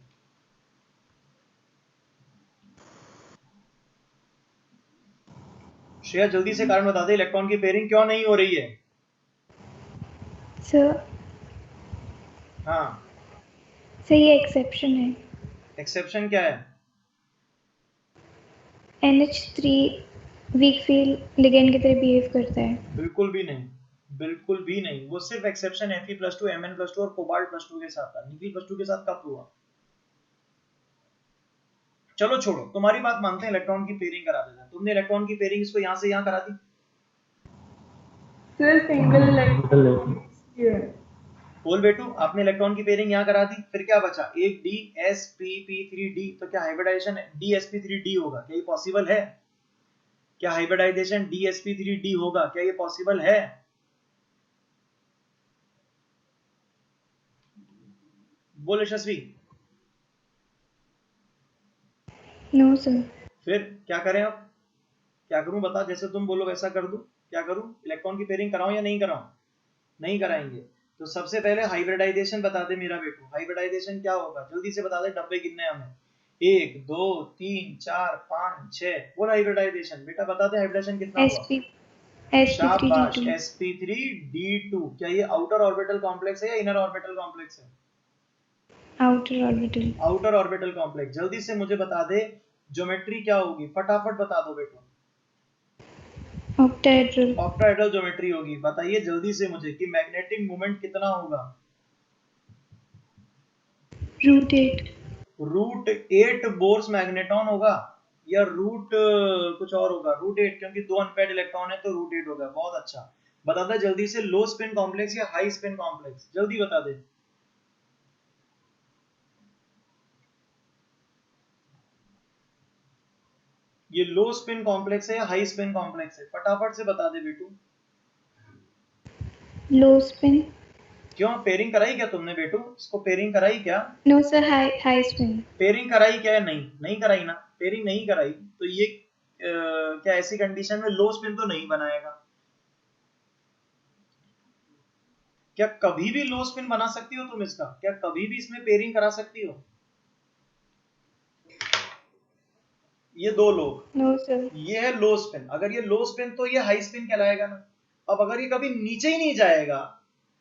श्रेया जल्दी से कारण बता दे इलेक्ट्रॉन की पेयरिंग क्यों नहीं हो रही है? सर हाँ, ये एक्सेप्शन है। एक्सेप्शन क्या है? NH3 वीक फील्ड लिगेंड की तरह बिहेव करता है। बिल्कुल भी नहीं, बिल्कुल भी नहीं। वो सिर्फ एक्सेप्शन Fe+2 Mn+2 और कोबाल्ट+2 के साथ था। निकेल+2 के साथ कब हुआ? चलो छोड़ो, तुम्हारी बात मानते हैं, इलेक्ट्रॉन की पेयरिंग करा देते हैं। तुमने इलेक्ट्रॉन की पेयरिंग इसको यहाँ से यहाँ करा दी। सर सिंगल लाइन बोल बेटू, आपने इलेक्ट्रॉन की पेयरिंग यहाँ करा दी, फिर क्या बचा? एक dsp3d, तो क्या हाइब्रिडाइजेशन dsp3d होगा? क्या ये पॉसिबल है? क्या हाइब्रिडाइजेशन dsp3d होगा? क्या ये पॉसिबल है? बोल यशस्वी। No sir. फिर क्या करें? अब क्या करूं बता, जैसे तुम बोलो वैसा कर दूं। क्या करूं? इलेक्ट्रॉन की पेयरिंग कराऊं या नहीं कराऊं? नहीं कराएंगे। तो सबसे पहले हाइब्रिडाइजेशन बता दे मेरा बेटू। हाइब्रिडाइजेशन क्या होगा? जल्दी से बता दे, डब्बे गिनने हमें। 1 2 3 4 5 6। बोल हाइब्रिडाइजेशन बेटा, बता दे हाइब्रिडाइजेशन कितना हुआ? शाबाश, sp3d2। क्या ये आउटर ऑर्बिटल कॉम्प्लेक्स है या इनर ऑर्बिटल कॉम्प्लेक्स है? Outer orbital. Outer orbital complex. जल्दी से मुझे बता दे ज्योमेट्री क्या होगी? फटाफट बता दो बेटा। ऑक्टाहेड्रल। ऑक्टाहेड्रल ज्योमेट्री होगी। बताइए जल्दी से मुझे कि मैग्नेटिक मोमेंट कितना होगा? √8। √8 बोर्स मैग्नेटॉन होगा या कुछ और होगा? √8, क्योंकि 2 अनपेयर्ड इलेक्ट्रॉन है तो √8 होगा। बहुत अच्छा। बता दे जल्दी से, लो स्पिन कॉम्प्लेक्स या हाई स्पिन कॉम्प्लेक्स? जल्दी बता दे। ये लो स्पिन कॉम्प्लेक्स है या हाई स्पिन कॉम्प्लेक्स है? फटाफट से बता दे बेटू। लो स्पिन। क्यों, पेयरिंग कराई क्या तुमने बेटू? इसको पेयरिंग कराई क्या? No sir, high spin. Pairing कराई क्या है? नहीं, नहीं कराई ना। पेयरिंग नहीं कराई तो ये क्या ऐसी कंडीशन में लो स्पिन तो नहीं बनाएगा? क्या कभी भी लो स्पिन बना सकती हो तुम इसका? क्या कभी भी इसमें पेयरिंग करा सकती हो? ये दो लोग, नो सर। ये है लो स्पिन। अगर ये लो स्पिन तो ये हाई स्पिन कहलाएगा ना। अब अगर ये कभी नीचे ही नहीं जाएगा,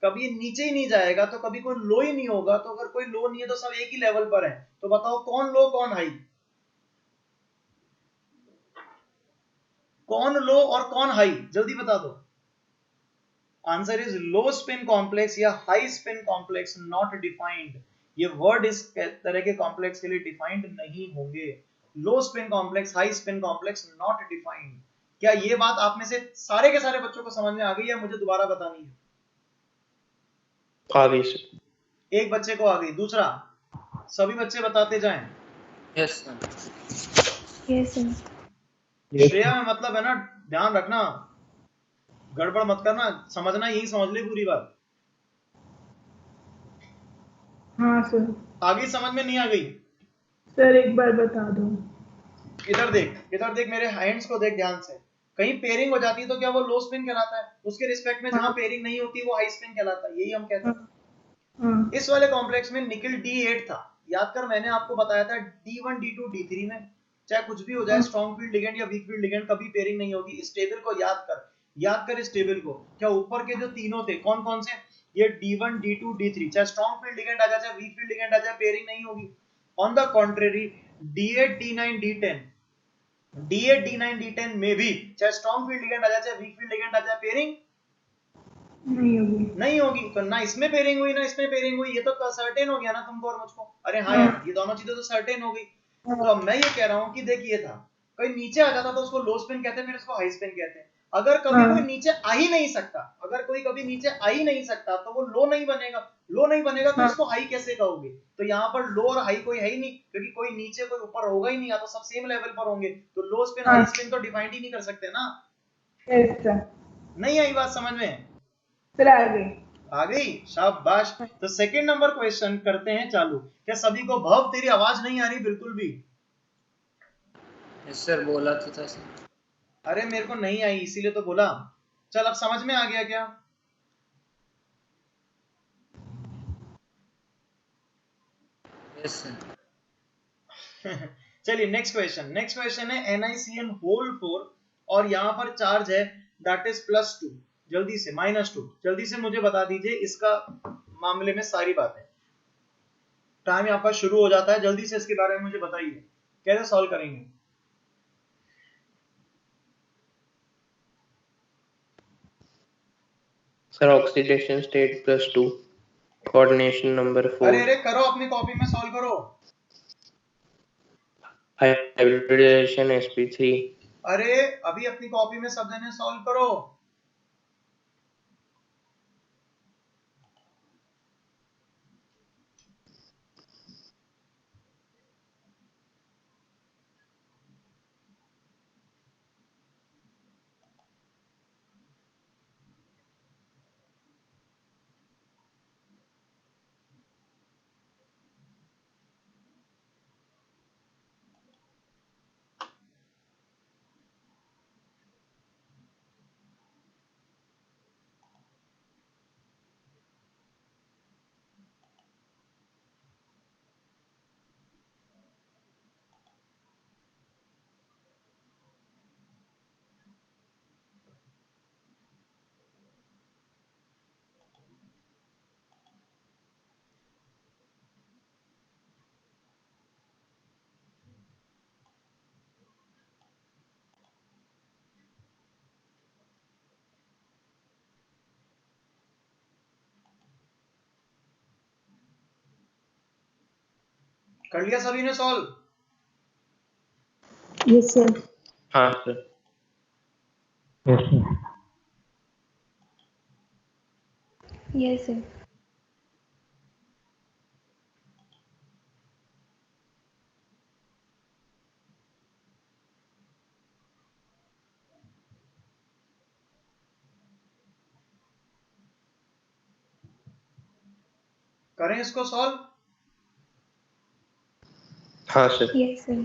कभी ये नीचे ही नहीं जाएगा तो कभी कोई लो ही नहीं होगा। तो अगर कोई लो नहीं है तो सब एक ही लेवल पर है। तो बताओ कौन लो कौन हाई? कौन लो और कौन हाई? जल्दी बता दो। Answer is low spin complex या high spin complex not defined. ये वर्ड इस तरह के कॉम्प्लेक्स के लिए डिफाइंड नहीं होंगे। Low spin complex, high spin complex not defined. क्या ये बात आप में से सारे के सारे बच्चों को समझ में आ गई या मुझे दोबारा बतानी है? आ गई सर। एक बच्चे को आ गई, दूसरा सभी बच्चे बताते जाएं। Yes sir. Yes sir. Shreya में मतलब है ना, ध्यान रखना, गड़बड़ मत करना, समझना यही समझ ले पूरी बात। हाँ सर। आ गई समझ में, नहीं आ गई? सर एक बार बता दो। इधर देख मेरे हैंड्स को देख ध्यान से। कहीं पेयरिंग हो जाती है तो क्या वो लो स्पिन कहलाता है? उसके रिस्पेक्ट में जहां पेयरिंग नहीं होती वो हाई स्पिन कहलाता है, यही हम कहते हैं। इस वाले कॉम्प्लेक्स में निकल D8 था, याद कर मैंने आपको बताया था D1 D2 D3 में चाहे कुछ भी हो जाए, स्ट्रॉन्ग फील्ड लिगेंड या वीक फील्ड लिगेंड कभी पेयरिंग नहीं होगी। इस टेबल को याद कर इस टेबल को। क्या ऊपर के जो तीनों थे कौन कौन से? ये D1 D2 D3 चाहे स्ट्रॉन्ग फील्ड लिगेंड आ जाए चाहे वीक फील्ड लिगेंड आ जाए, पेयरिंग नहीं होगी। On the contrary D8 D9 D10 D8 D9 D10 में भी चाहे स्ट्रॉन्ग फील्ड लिगेंड आ जाए चाहे वीक फील्ड लिगेंड आ जाए, पेयरिंग नहीं होगी। तो ना इसमें पेयरिंग हुई ना इसमें पेयरिंग हुई, ये तो सर्टेन हो गया ना तुमको और मुझको। अरे हाँ यार, ये दोनों चीजें तो सर्टेन हो गई। तो अब मैं ये कह रहा हूँ कि देखिए था, कोई नीचे आ जाता तो उसको लो स्पिन कहते हैं, फिर उसको हाई स्पिन कहते हैं। अगर कभी कोई नीचे आ ही नहीं सकता, अगर कोई कभी नीचे आ ही नहीं सकता तो वो लो नहीं बनेगा। लो नहीं बनेगा तो इसको हाई कैसे कहोगे? तो यहाँ पर लो और हाई कोई है ही नहीं, क्योंकि कोई नीचे कोई ऊपर होगा ही नहीं, या तो सब सेम लेवल पर होंगे। तो लो स्पिन हाई स्पिन तो डिफाइन ही नहीं कर सकते ना। नहीं आई बात समझ में? आ गई, शाबाश। तो सेकंड नंबर क्वेश्चन करते हैं चालू। क्या सभी को भव, तेरी आवाज नहीं आ रही बिल्कुल भी? यस सर, बोला तो था सर। अरे मेरे को नहीं आई इसीलिए तो बोला। चल अब समझ में आ गया क्या? Yes sir. चलिए नेक्स्ट क्वेश्चन है NiCN होल 4 और यहाँ पर चार्ज है दैट इज +2, जल्दी से -2। जल्दी से मुझे बता दीजिए इसका मामले में सारी बातें। टाइम यहाँ पर शुरू हो जाता है, जल्दी से इसके बारे में मुझे बताइए कैसे सॉल्व करेंगे। Sir oxidation state +2, coordination number 4। अरे करो अपनी कॉपी में सॉल्व करो। Hybridisation sp3। अरे अभी अपनी कॉपी में सब जने सॉल्व करो। कर लिया सभी ने सॉल्व? Yes sir. हाँ sir. Yes sir. Yes sir. करें इसको सॉल्व? हाँ सर। Yes sir.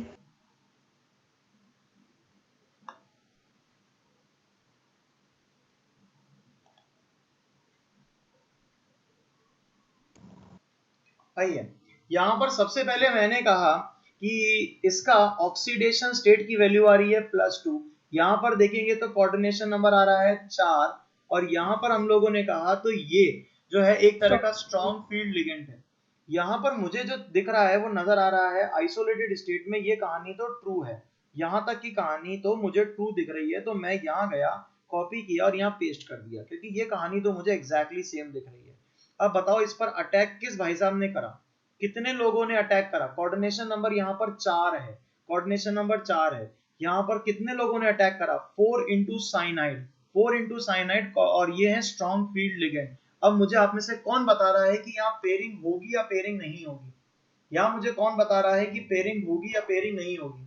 आइए, यहाँ पर सबसे पहले मैंने कहा कि इसका ऑक्सीडेशन स्टेट की वैल्यू आ रही है +2। यहाँ पर देखेंगे तो कोऑर्डिनेशन नंबर आ रहा है 4, और यहाँ पर हम लोगों ने कहा तो ये जो है एक तरह का स्ट्रॉन्ग फील्ड लिगेंड है। यहाँ पर मुझे जो दिख रहा है वो नजर आ रहा है आइसोलेटेड स्टेट में ये कहानी तो ट्रू है, यहाँ तक की कहानी तो मुझे ट्रू दिख रही है। तो मैं यहाँ गया, कॉपी किया और यहाँ पेस्ट कर दिया, क्योंकि ये कहानी तो मुझे एग्जैक्टली सेम दिख रही है। अब बताओ इस पर अटैक किस भाई साहब ने करा, कितने लोगों ने अटैक करा? कोऑर्डिनेशन नंबर यहाँ पर 4 है, कोऑर्डिनेशन नंबर 4 है। यहाँ पर कितने लोगों ने अटैक करा? 4 इंटू साइनाइड, 4 इंटू साइनाइड, और ये है स्ट्रॉन्ग फील्ड लिगेंड। अब मुझे आप में से कौन बता रहा है कि यहाँ पेयरिंग होगी या पेयरिंग नहीं होगी? यहाँ मुझे कौन बता रहा है कि पेयरिंग होगी या पेयरिंग नहीं होगी?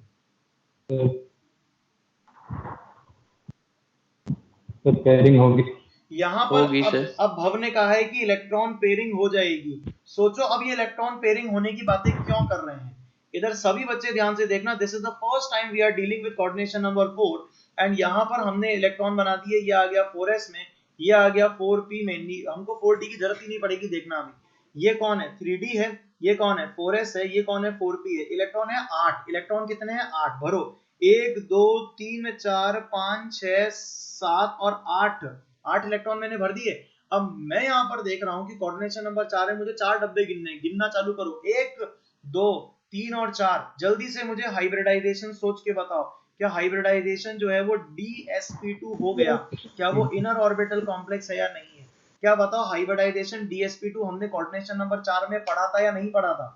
तो पेयरिंग होगी। यहाँ पर होगी सर। अब भव ने कहा है कि इलेक्ट्रॉन पेयरिंग हो जाएगी। सोचो अब ये इलेक्ट्रॉन पेयरिंग होने की बातें क्यों कर रहे हैं? इधर सभी बच्चे ध्यान से देखना, this is the first time we are dealing with coordination number 4 and यहाँ पर हमने इलेक्ट्रॉन बना दिए, ये आ गया 4s में, ये आ गया 4p में, हमको 4d की जरूरत ही नहीं पड़ेगी देखना अभी। ये कौन है? 3d है, ये कौन है? 4s है, ये कौन है? 4p है। इलेक्ट्रॉन है 8, इलेक्ट्रॉन कितने हैं? 8। भरो 1 2 3 4 5 6 7 और 8, 8 इलेक्ट्रॉन मैंने भर दिए। अब मैं यहाँ पर देख रहा हूँ कि कोऑर्डिनेशन नंबर 4 है, मुझे 4 डब्बे गिनने, गिनना चालू करो, 1 2 3 और 4। जल्दी से मुझे हाइब्रिडाइजेशन सोच के बताओ, क्या हाइब्रिडाइजेशन जो है वो dsp2 हो गया? क्या वो इनर ऑर्बिटल कॉम्प्लेक्स है या नहीं है? क्या बताओ, हाइब्रिडाइजेशन dsp2 हमने कोऑर्डिनेशन नंबर 4 में पढ़ा था या नहीं पढ़ा था?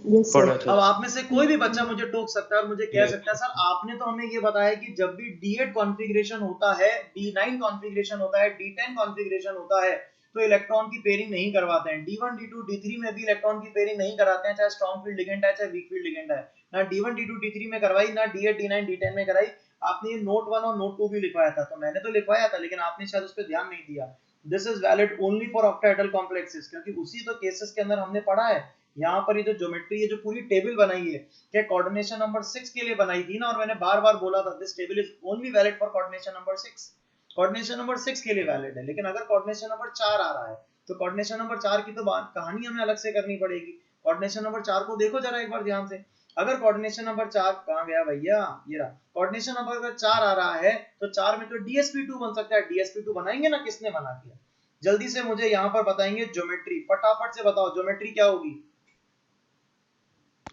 पढ़ा था। अब आप में से कोई भी बच्चा मुझे टोक सकता है और मुझे कह सकता है सर आपने तो हमें ये बताया कि जब भी D8 कॉन्फ़िगरेशन होता है, D9 कॉन्फ़िगरेशन होता है, D10 कॉन्फ़िगरेशन होता है, तो इलेक्ट्रॉन की पेयरिंग नहीं करवाते हैं। D1 D2 D3 में भी इलेक्ट्रॉन की पेयरिंग नहीं कराते हैं, चाहे स्ट्रॉन्ग फील्ड लिगेंड है चाहे वीक फील्ड लिगेंड है। ना D1 D2 D3 में करवाई, ना D8 D9 D10 में कराई। आपने ये नोट 1 और नोट 2 भी लिखवाया था, तो मैंने तो लिखवाया था लेकिन आपने शायद उस पर ध्यान नहीं दिया। This is valid only for octahedral complexes, क्योंकि उसी तो केसेस के अंदर हमने पढ़ा है। यहाँ पर ये जो ज्योमेट्री, ये जो पूरी टेबल बनाई है, क्या कोऑर्डिनेशन नंबर 6 के लिए बनाई थी ना? और मैंने बार बार बोला था this table is only valid for coordination number 6, coordination number 6 के लिए वैलिड है। लेकिन अगर कोऑर्डिनेशन नंबर 4 आ रहा है तो कोऑर्डिनेशन नंबर 4 की तो कहानी हमें अलग से करनी पड़ेगी। कोऑर्डिनेशन नंबर 4 को देखो जरा एक बार ध्यान से। अगर कोऑर्डिनेशन नंबर 4 कहाँ गया भैया, ये रहा, कोऑर्डिनेशन नंबर अगर 4 आ रहा है तो 4 में तो dsp2 बन सकता है। dsp2 बनाएंगे ना, किसने बना दिया? जल्दी से मुझे यहाँ पर बताएंगे ज्योमेट्री, फटाफट से बताओ ज्योमेट्री क्या होगी?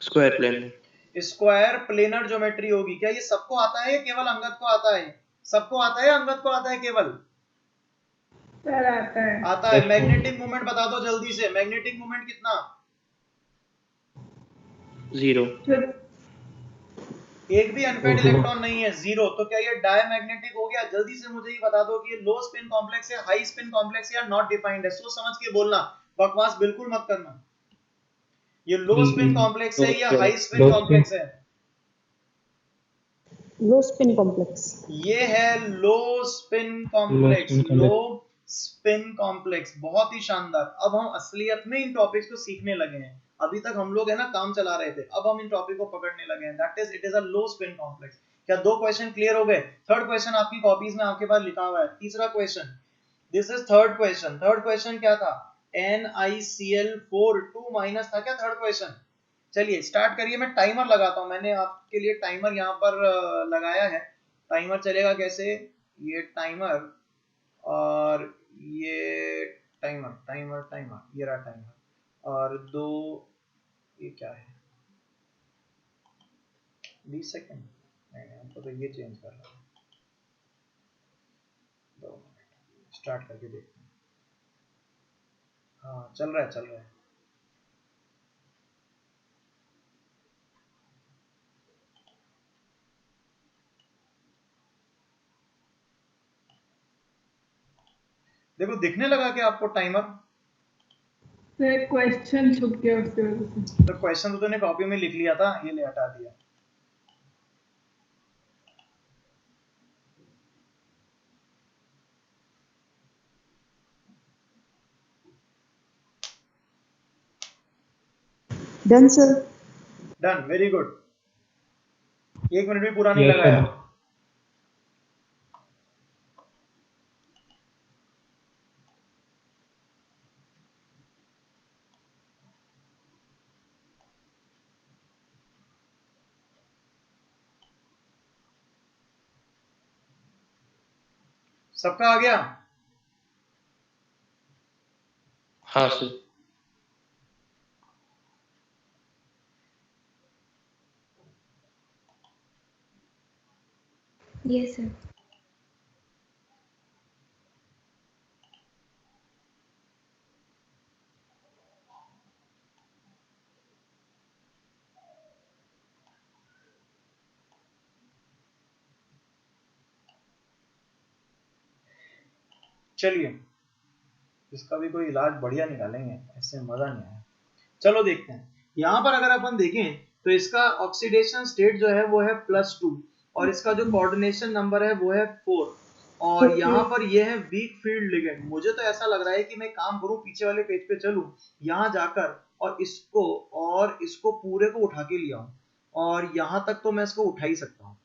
Square plane. Square planar geometry होगी। क्या ये सबको आता है या केवल अंगद को आता है? सबको आता है, अंगद को आता है केवल? सर आता है। आता है। मैग्नेटिक मोमेंट बता दो जल्दी से, मैग्नेटिक मोमेंट कितना? 0। एक भी अनपेड इलेक्ट्रॉन नहीं है, 0। तो क्या ये डायमैग्नेटिक हो गया? जल्दी से मुझे ये बता दो कि ये लो स्पिन कॉम्प्लेक्स है, हाई स्पिन कॉम्प्लेक्स है या नॉट डिफाइंड है? सोच समझ के बोलना, बकवास बिल्कुल मत करना। ये लो स्पिन कॉम्प्लेक्स है या हाई स्पिन कॉम्प्लेक्स है? लो स्पिन कॉम्प्लेक्स। ये है लो spin complex, low spin complex. बहुत ही शानदार। अब हम असलियत में इन टॉपिक्स को सीखने लगे हैं। अभी तक हम लोग है ना काम चला रहे थे, अब हम इन टॉपिक को पकड़ने लगे हैं। That is it is a low spin complex. क्या 2 क्वेश्चन क्लियर हो गए? थर्ड क्वेश्चन आपकी कॉपीज में आपके पास लिखा हुआ है। तीसरा question, this is third question. Third question क्या था? NiCl4 2 माइनस था क्या थर्ड क्वेश्चन? चलिए स्टार्ट करिए। मैं टाइमर लगाता हूं, मैंने आपके लिए टाइमर यहाँ पर लगाया है। टाइमर चलेगा कैसे? ये टाइमर और ये टाइमर, टाइमर टाइमर, ये रहा टाइमर। और 2, ये क्या है, 20 सेकेंड? नहीं, हमको तो ये चेंज कर रहा है। 2 मिनट, स्टार्ट करके देखते हैं। हाँ चल रहा है, चल रहा है। देखो दिखने लगा कि आपको टाइमर? सर क्वेश्चन छुप गया उसकी वजह से। तो क्वेश्चन तो तूने कॉपी में लिख लिया था, ये ले हटा दिया। Done sir. Done, very good. 1 minute भी पूरा नहीं लगाया। सबका आ गया? हाँ सर। Yes sir. चलिए इसका भी कोई इलाज बढ़िया निकालेंगे, ऐसे मजा नहीं आया। चलो देखते हैं। यहाँ पर अगर अपन देखें तो इसका ऑक्सीडेशन स्टेट जो है वो है +2 और इसका जो कोऑर्डिनेशन नंबर है वो है 4 और यहाँ पर ये है वीक फील्ड लिगेंड। मुझे तो ऐसा लग रहा है कि मैं काम करूँ, पीछे वाले पेज पे चलूँ, यहाँ जाकर और इसको पूरे को उठा के लिया हूँ और यहाँ तक तो मैं इसको उठा ही सकता हूँ,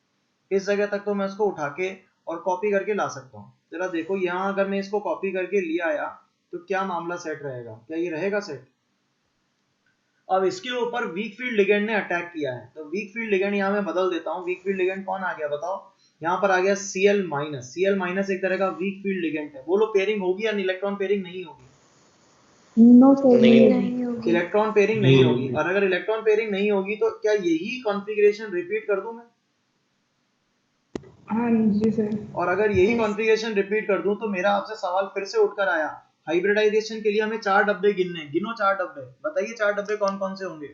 इस जगह तक तो मैं इसको उठा के और कॉपी करके ला सकता हूँ। जरा देखो यहाँ अगर मैं इसको कॉपी करके ले आया तो क्या मामला सेट रहेगा, क्या ये रहेगा सेट? अब इसके ऊपर वीक फील्ड लिगेंड ने अटैक किया है तो वीक फील्ड लिगेंड यहाँ मैं बदल देता हूँ। वीक फील्ड लिगेंड कौन आ गया बताओ? यहाँ पर आ गया Cl-। Cl- एक तरह का वीक फील्ड लिगेंड है। बोलो पेयरिंग होगी या इलेक्ट्रॉन पेयरिंग नहीं होगी? No sir. नहीं होगी। इलेक्ट्रॉन पेयरिंग नहीं होगी। और अगर इलेक्ट्रॉन पेयरिंग नहीं होगी तो क्या यही कॉन्फ़िगरेशन रिपीट कर दूं मैं? हाँ जी सर। और अगर यही कॉन्फ़िगरेशन रिपीट कर दूं तो मेरा आपसे सवाल फिर से उठकर आया, हाइब्रिडाइजेशन के लिए हमें 4 डब्बे गिनने, गिनो 4 डब्बे, बताइए 4 डब्बे कौन कौन से होंगे?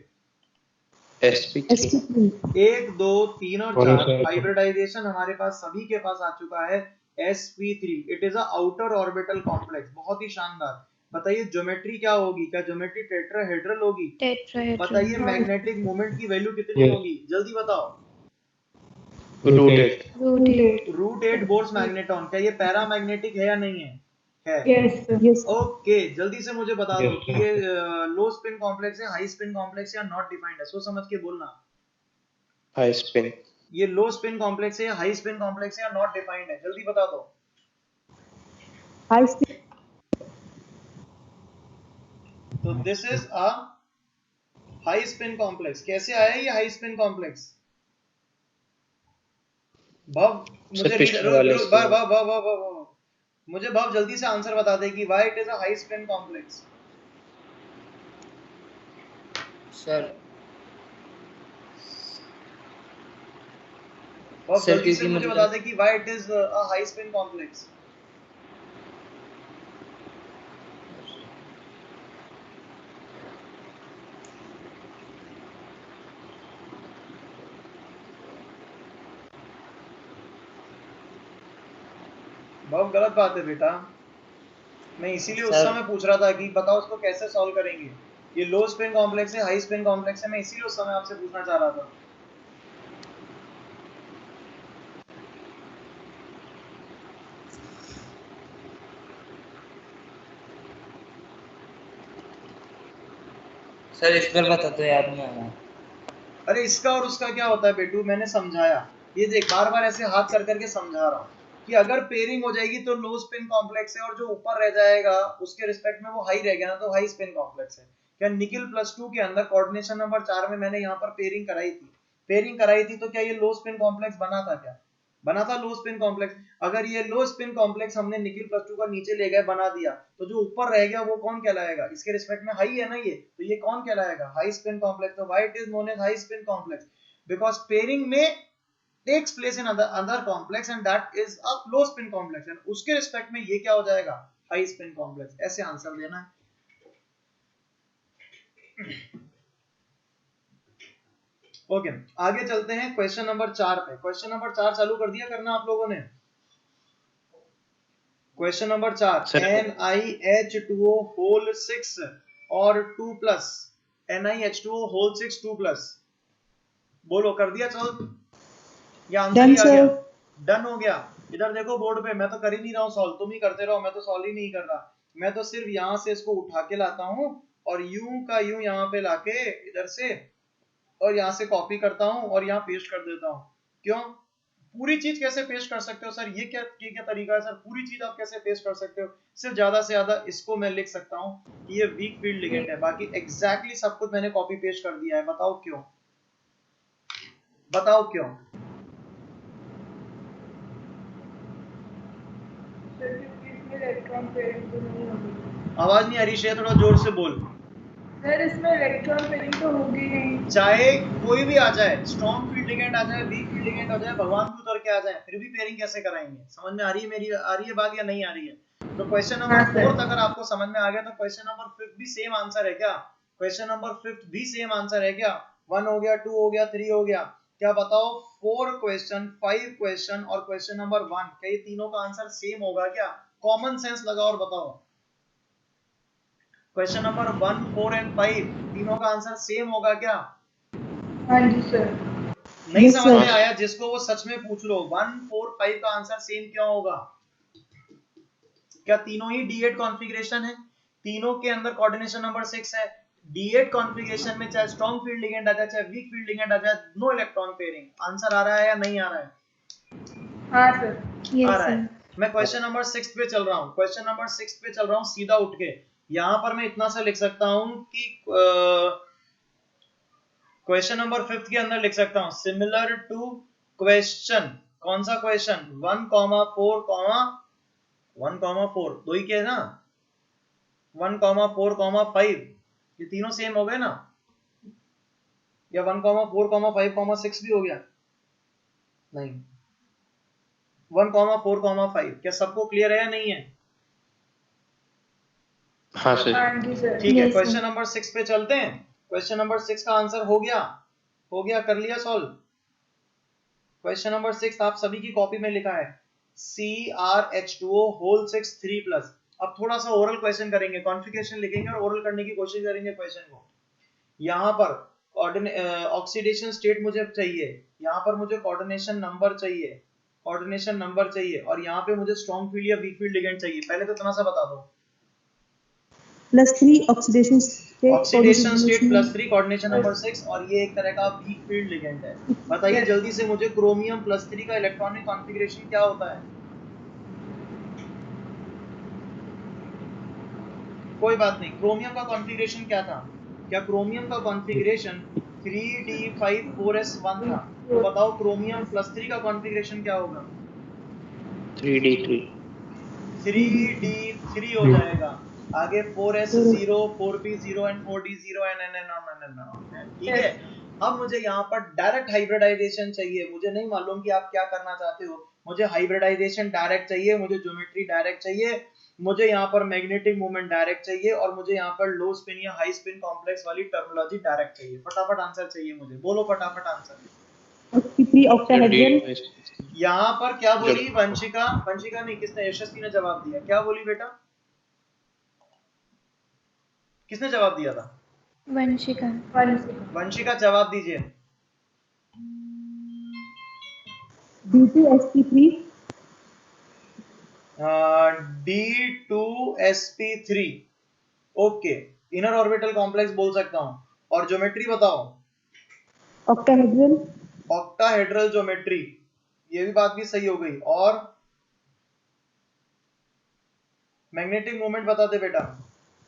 sp3 sp3 1 2 3 और 4 हाइब्रिडाइजेशन हमारे पास सभी के पास आ चुका है sp3। It is a outer orbital complex. बहुत ही शानदार। बताइए ज्योमेट्री क्या होगी? क्या ज्योमेट्री टेट्राहेड्रल होगी? टेट्राहेड्रल। बताइए मैग्नेटिक मोमेंट की वैल्यू कितनी होगी? जल्दी बताओ। root8 √8 bourse magneton. क्या ये पैरामैग्नेटिक है या नहीं है? है। Yes sir. yes ओके जल्दी से मुझे बता दो कि ये लो स्पिन कॉम्प्लेक्स है, हाई स्पिन कॉम्प्लेक्स या नॉट डिफाइंड है? सोच समझ के बोलना। high spin ये लो स्पिन कॉम्प्लेक्स है या हाई स्पिन कॉम्प्लेक्स है या नॉट डिफाइंड है? जल्दी बता दो। high speed तो this is a high spin complex. कैसे आया ये हाई स्पिन कॉम्प्लेक्स? भव मुझे पिछले वाले मुझे भव जल्दी से आंसर बता दे कि why it is a high spin complex. Sir भव सर, जल्दी से क्योंकि मुझे मतलब- बता दे कि why it is a high spin complex. बहुत गलत बात है बेटा। मैं इसीलिए उस सर- समय पूछ रहा था कि बताओ उसको कैसे सॉल्व करेंगे। ये लो स्पिन कॉम्प्लेक्स है, हाई स्पिन कॉम्प्लेक्स है, मैं इसीलिए उस समय आपसे पूछना चाह रहा था। सर इस बार बता दो, याद नहीं आ रहा। अरे इसका और उसका क्या होता है बेटू? मैंने समझाया। ये देख बार बार ऐसे हाथ कर करके समझा रहा हूँ कि अगर पेयरिंग हो जाएगी तो लो स्पिन कॉम्प्लेक्स है और जो ऊपर रह जाएगा उसके रिस्पेक्ट में वो हाई रह गया ना तो हाई स्पिन कॉम्प्लेक्स है। क्या निकिल +2 के अंदर कोऑर्डिनेशन नंबर 4 में मैंने यहाँ पर पेयरिंग कराई थी तो क्या ये लो स्पिन कॉम्प्लेक्स बना था? क्या बना था लो स्पिन कॉम्प्लेक्स? अगर ये लो स्पिन कॉम्प्लेक्स हमने निकिल +2 का नीचे ले गए बना दिया तो जो ऊपर रह गया वो कौन कहलाएगा? इसके रिस्पेक्ट में हाई है ना ये, तो ये कौन कहलाएगा? High spin complex. तो why it is known as high spin complex? Because pairing में takes place in other complex and that is a low spin complex and उसके रिस्पेक्ट में ये क्या हो जाएगा? High spin complex. ऐसे आंसर देना है। ओके आगे चलते हैं क्वेश्चन नंबर 4 पे। क्वेश्चन नंबर 4 चालू कर दिया करना आप लोगों ने? क्वेश्चन नंबर 4 NiH2O होल 6 और 2+ NiH2O होल 6 2+। बोलो कर दिया सॉल्व या आंसर ही आ गया? डन हो गया। इधर देखो बोर्ड पे, मैं तो कर ही नहीं रहा हूँ सॉल्व, तुम ही करते रहो, मैं तो सॉल्व ही नहीं कर रहा। मैं तो सिर्फ यहाँ से इसको उठा के लाता हूँ और यूं का यूं यहाँ पे लाके इधर से और यहाँ से कॉपी करता हूँ और यहाँ पेस्ट कर देता हूँ। क्यों? पूरी चीज कैसे पेस्ट कर सकते हो सर? ये क्या तरीका है सर? पूरी चीज आप कैसे पेस्ट कर सकते हो? सिर्फ ज्यादा से ज्यादा इसको मैं लिख सकता हूँ कि ये वीक फील्ड लिगेंड है, बाकी एग्जैक्टली सब कुछ मैंने कॉपी पेस्ट कर दिया है। बताओ क्यों? बताओ क्यों? इसमें इलेक्ट्रॉन पेयरिंग तो नहीं होगी। आवाज नहीं आ रही श्रेया, थोड़ा जोर से बोल। सर इसमें इलेक्ट्रॉन पेयरिंग तो होगी नहीं। चाहे कोई भी आ जाए, स्ट्रॉन्ग फील्ड लिगेंड आ जाए, वीक फील्ड लिगेंड आ जाए, भगवान भी उतर के आ जाए, फिर भी पेयरिंग कैसे कराएंगे? समझ में आ रही है मेरी? आ रही है बात या नहीं आ रही है? तो क्वेश्चन नंबर 4 अगर आपको समझ में आ गया तो क्वेश्चन नंबर 5 भी सेम आंसर है क्या? क्वेश्चन नंबर 5 भी सेम आंसर है क्या? 1 हो गया, 2 हो गया, 3 हो गया। क्या बताओ 4 क्वेश्चन, 5 क्वेश्चन और क्वेश्चन नंबर 1, क्या ये तीनों का आंसर सेम होगा क्या? कॉमन सेंस लगाओ और बताओ। क्वेश्चन नंबर 1, 4 एंड 5 तीनों का आंसर सेम होगा क्या? हाँ जी सर। नहीं Yes, समझ sir. में आया? जिसको वो सच में पूछ लो 1, 4, 5 का आंसर सेम क्यों होगा? क्या तीनों ही D8 कॉन्फ़िगरेशन है? तीनों के अंदर कोऑर्डिनेशन नंबर 6 है। D8 कॉन्फ़िगरेशन में चाहे स्ट्रॉन्ग फील्ड लिगेंड आ जाए चाहे वीक फील्ड लिगेंड आ जाए, नो इलेक्ट्रॉन पेयरिंग। आंसर आ रहा है या नहीं आ रहा है? हाँ सर। आ यस रहा है। सर। मैं क्वेश्चन नंबर 6 पे चल रहा हूँ। क्वेश्चन नंबर 6 पे चल रहा हूँ सीधा उठ के। यहाँ पर मैं इतना सा लिख सकता हूँ कि क्वेश्चन नंबर 5 के अंदर लिख सकता हूँ सिमिलर टू क्वेश्चन। कौन सा क्वेश्चन? 1,4 दो ही के है ना? 1,4,5 ये तीनों सेम हो गए ना? या 1,4,5,6 भी हो गया? नहीं, 1,4,5। क्या सबको क्लियर है या नहीं है? हाँ सर। हाँ जी सर। ठीक है, Yes, क्वेश्चन sir. नंबर 6 पे चलते हैं। क्वेश्चन नंबर 6 का आंसर हो गया, कर लिया सॉल्व। क्वेश्चन नंबर 6 आप सभी की कॉपी में लिखा है CrH2O होल 6 3+। अब थोड़ा सा ओरल क्वेश्चन करेंगे, कॉन्फ़िगरेशन लिखेंगे और ओरल करने की कोशिश करेंगे क्वेश्चन को। यहाँ पर ऑक्सीडेशन स्टेट मुझे चाहिए, यहाँ पर मुझे कोऑर्डिनेशन नंबर चाहिए, और यहाँ पे मुझे स्ट्रॉन्ग फील्ड या वीक फील्ड लिगेंड चाहिए। पहले तो इतना सा बता दो। +3 ऑक्सीडेशन स्टेट +3 कोऑर्डिनेशन नंबर 6 और ये एक तरह का वीक फील्ड लिगेंड है। बताइए जल्दी से मुझे क्रोमियम +3 का इलेक्ट्रॉनिक कॉन्फ़िगरेशन क्या होता है? कोई बात नहीं, क्रोमियम का कॉन्फ़िगरेशन क्या था? क्या क्रोमियम का कॉन्फ़िगरेशन 3d5 4s1 था? तो बताओ क्रोमियम +3 का कॉन्फ़िगरेशन क्या होगा? 3d3। 3d3 हो जाएगा। आगे 4s0 4p0 and 4d0 and ठीक है। अब मुझे यहाँ पर डायरेक्ट हाइब्रिडाइजेशन चाहिए। मुझे नहीं मालूम कि आप क्या करना चाहते हो, मुझे हाइब्रिडाइजेशन डायरेक्ट चाहिए, मुझे ज्योमेट्री डायरेक्ट चाहिए, मुझे यहाँ पर मैग्नेटिक मोमेंट डायरेक्ट चाहिए, और मुझे यहाँ पर लो स्पिन या हाई स्पिन कॉम्प्लेक्स वाली टर्मिनोलॉजी डायरेक्ट चाहिए। फटाफट आंसर चाहिए मुझे, बोलो फटाफट आंसर। sp3 ऑक्टाहेड्रल यहाँ पर क्या बोली वंशिका? वंशिका नहीं, किसने? यशस्वी ने जवाब दिया। क्या बोली बेटा? किसने जवाब दिया था? वंशिका। वंशिका जवाब दीजिए। D2sp3 D2sp3 okay, inner orbital complex बोल सकता हूँ। और ज्योमेट्री बताओ। ऑक्टाहेड्रल ऑक्टाहेड्रल ज्योमेट्री, ये भी बात भी सही हो गई। और मैग्नेटिक मोमेंट बता दे बेटा।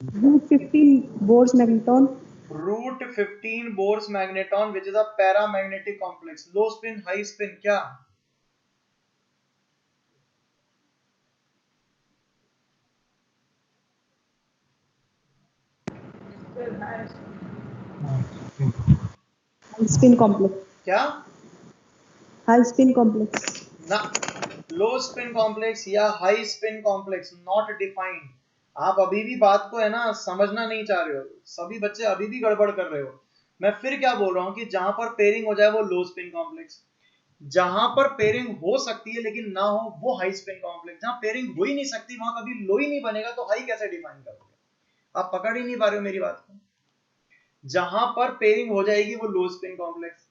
√15 bourse magneton √15 bourse magneton which is a paramagnetic complex. Low spin high spin क्या? हाई स्पिन कॉम्प्लेक्स क्या? हाई स्पिन कॉम्प्लेक्स ना, लो स्पिन कॉम्प्लेक्स या high spin complex not defined. आप अभी भी बात को है ना समझना नहीं चाह रहे हो, सभी बच्चे अभी भी गड़बड़ कर रहे हो। मैं फिर क्या बोल रहा हूँ कि जहां पर पेयरिंग हो जाए वो लो स्पिन कॉम्प्लेक्स, जहां पर पेयरिंग हो सकती है लेकिन ना हो वो हाई स्पिन कॉम्प्लेक्स। जहां पेयरिंग हो ही नहीं सकती वहां कभी लो ही नहीं बनेगा, तो हाई कैसे डिफाइन करोगे? आप पकड़ ही नहीं पा रहे हो मेरी बात को। जहां पर पेयरिंग हो जाएगी वो लो स्पिन कॉम्प्लेक्स,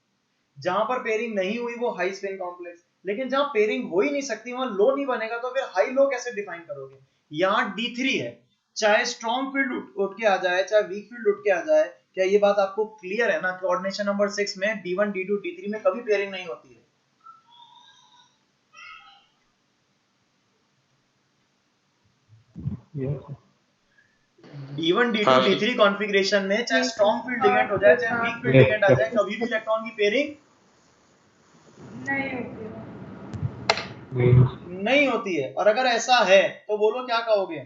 जहां पर पेयरिंग नहीं हुई वो हाई स्पिन कॉम्प्लेक्स। लेकिन जहां पेयरिंग हो ही नहीं सकती वहां लो नहीं बनेगा, तो फिर हाई लो कैसे डिफाइन करोगे? यहाँ D3 है, चाहे स्ट्रॉन्ग फील्ड उठ के आ जाए चाहे वीक फील्ड उठ के आ जाए। क्या ये बात आपको क्लियर है ना? कोऑर्डिनेशन नंबर 6 में D1 D2 D3 में कभी पेयरिंग नहीं होती है। D1 D2 हाँ, D3 कॉन्फ़िगरेशन में चाहे Yes, स्ट्रॉन्ग फील्ड लिगेंड हो जाए चाहे वीक फील्ड लिगेंड आ जाए, कभी भी इलेक्ट्रॉन की पेयरिंग नहीं होती है। नहीं होती है। और अगर ऐसा है तो बोलो क्या कहोगे?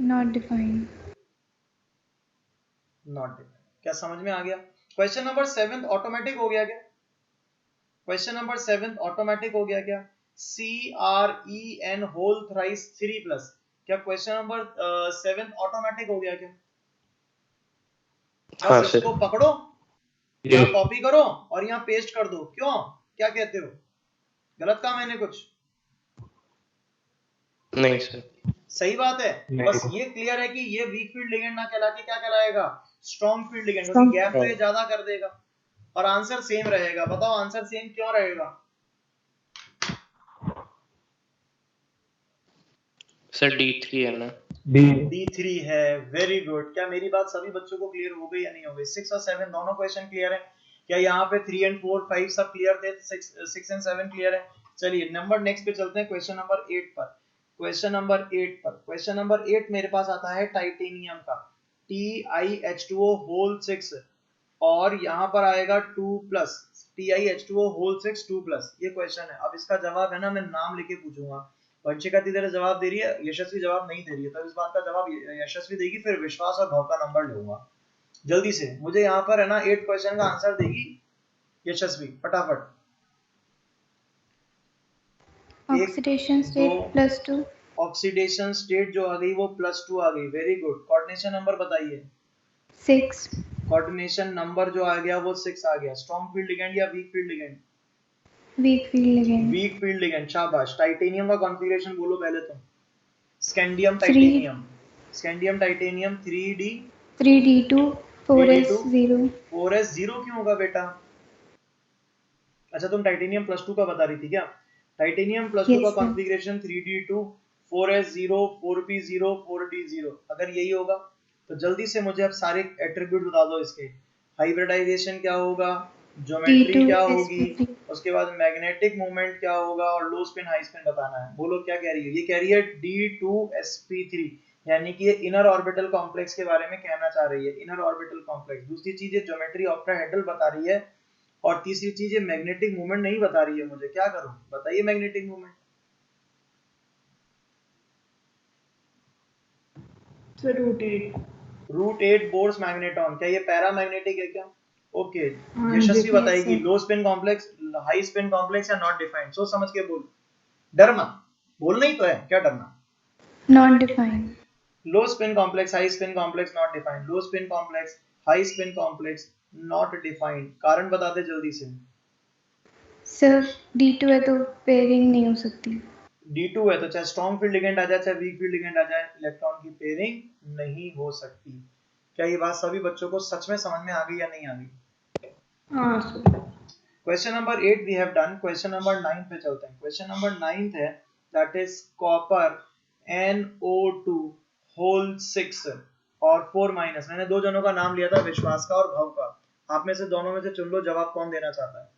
Not defined. Not defined. क्या समझ में आ गया? क्वेश्चन नंबर 7 ऑटोमेटिक हो गया क्या? क्वेश्चन नंबर 7 ऑटोमेटिक हो गया क्या? CREN whole thrice 3+। क्या क्वेश्चन नंबर 7 ऑटोमेटिक हो गया क्या? हाँ बस सर। इसको पकड़ो, यहाँ कॉपी करो और यहाँ पेस्ट कर दो। क्यों? क्या कहते हो? गलत काम मैंने कुछ? नहीं सर। सही बात है। नहीं। बस ये क्लियर है कि ये वीक फील्ड लिगेंड ना कहला के क्या कहलाएगा, स्ट्रॉन्ग फील्ड लिगेंड, क्योंकि Strong. गैप तो ये ज्यादा कर देगा। और आंसर सेम रहेगा। बताओ आंसर सेम क्यों रहेगा? सर D3 है ना। डी D3 है। Very good. क्या मेरी बात सभी बच्चों को क्लियर हो गई या नहीं हो गई? 6 और 7 दोनों क्वेश्चन क्लियर है? क्या यहाँ पे 3 एंड 4 5 सब क्लियर थे? 6 एंड 7 क्लियर है? चलिए नंबर नेक्स्ट पे चलते हैं, क्वेश्चन नंबर 8 पर। क्वेश्चन नंबर 8 मेरे पास आता है टाइटेनियम का, TiH2O होल 6 और यहाँ पर आएगा 2+ TiH2O होल 6 2+। ये क्वेश्चन है। अब इसका जवाब है ना, मैं नाम लेके पूछूंगा। वंशिका दी तरह जवाब दे रही है, यशस्वी जवाब नहीं दे रही है, तो इस बात का जवाब यशस्वी देगी, फिर विश्वास और भव का नंबर लूंगा। जल्दी से मुझे यहाँ पर है ना 8 क्वेश्चन का आंसर देगी यशस्वी, फटाफट। ऑक्सीडेशन स्टेट +2, ऑक्सीडेशन स्टेट जो आ गई वो +2 आ गई। Very good. कोऑर्डिनेशन नंबर बताइए। 6, कोऑर्डिनेशन नंबर जो आ गया वो 6 आ गया। स्ट्रॉन्ग फील्ड लिगेंड या weak field ligand? Weak field ligand, weak field ligand. शाबाश। टाइटेनियम का कॉन्फ़िगरेशन बोलो पहले तुम। Scandium 3 titanium. Scandium titanium 3D 3D2 4S0, 4S0 क्यों होगा बेटा? अच्छा तुम टाइटेनियम +2 का बता रही थी क्या? टाइटेनियम +2 Yes, का sir. Configuration 3D2 4S0 4P0 4D0 अगर यही होगा तो जल्दी से मुझे अब सारे एट्रीब्यूट बता दो इसके। हाइब्रिडाइजेशन क्या होगा, ज्योमेट्री T2 क्या होगी, sp3, उसके बाद मैग्नेटिक मूवमेंट क्या होगा और लो स्पिन हाई स्पिन बताना है। बोलो क्या कह रही है? ये कह रही है D2sp3, यानी कि ये इनर ऑर्बिटल कॉम्प्लेक्स के बारे में कहना चाह रही है, इनर ऑर्बिटल कॉम्प्लेक्स। दूसरी चीज ये ज्योमेट्री ऑक्टाहेड्रल बता रही है और तीसरी चीज ये मैग्नेटिक मूवमेंट नहीं बता रही है मुझे। क्या करूं बताइए? Magnetic movement sir rotate. √8 bourse magneton, क्या ये पैरामैग्नेटिक है क्या? ओके। हाँ, यशस्वी जी, बताएगी sir. लो spin complex, high spin complex या नॉट डिफाइंड। सोच समझ के बोल, डरना बोलना ही तो है, क्या डरना? not defined, low spin complex, high spin complex, not defined. Low spin complex, high spin complex, not defined. कारण बता दे जल्दी से। सर D2 है तो पेयरिंग नहीं हो सकती। D2 है तो चाहे स्ट्रॉन्ग फील्ड लिगेंड आ जाए चाहे वीक फील्ड लिगेंड आ जाए, इलेक्ट्रॉन की पेयरिंग नहीं हो सकती। क्या ये बात सभी बच्चों को सच में समझ में आ गई या नहीं आ गई? हाँ sir. Question number 8 we have done. Question number 9 पे चलते हैं। क्वेश्चन नंबर 9 है that is copper NO2 whole 6 और 4-। मैंने दो जनों का नाम लिया था, विश्वास का और भव का। आप में से दोनों में से चुन लो जवाब कौन देना चाहता है।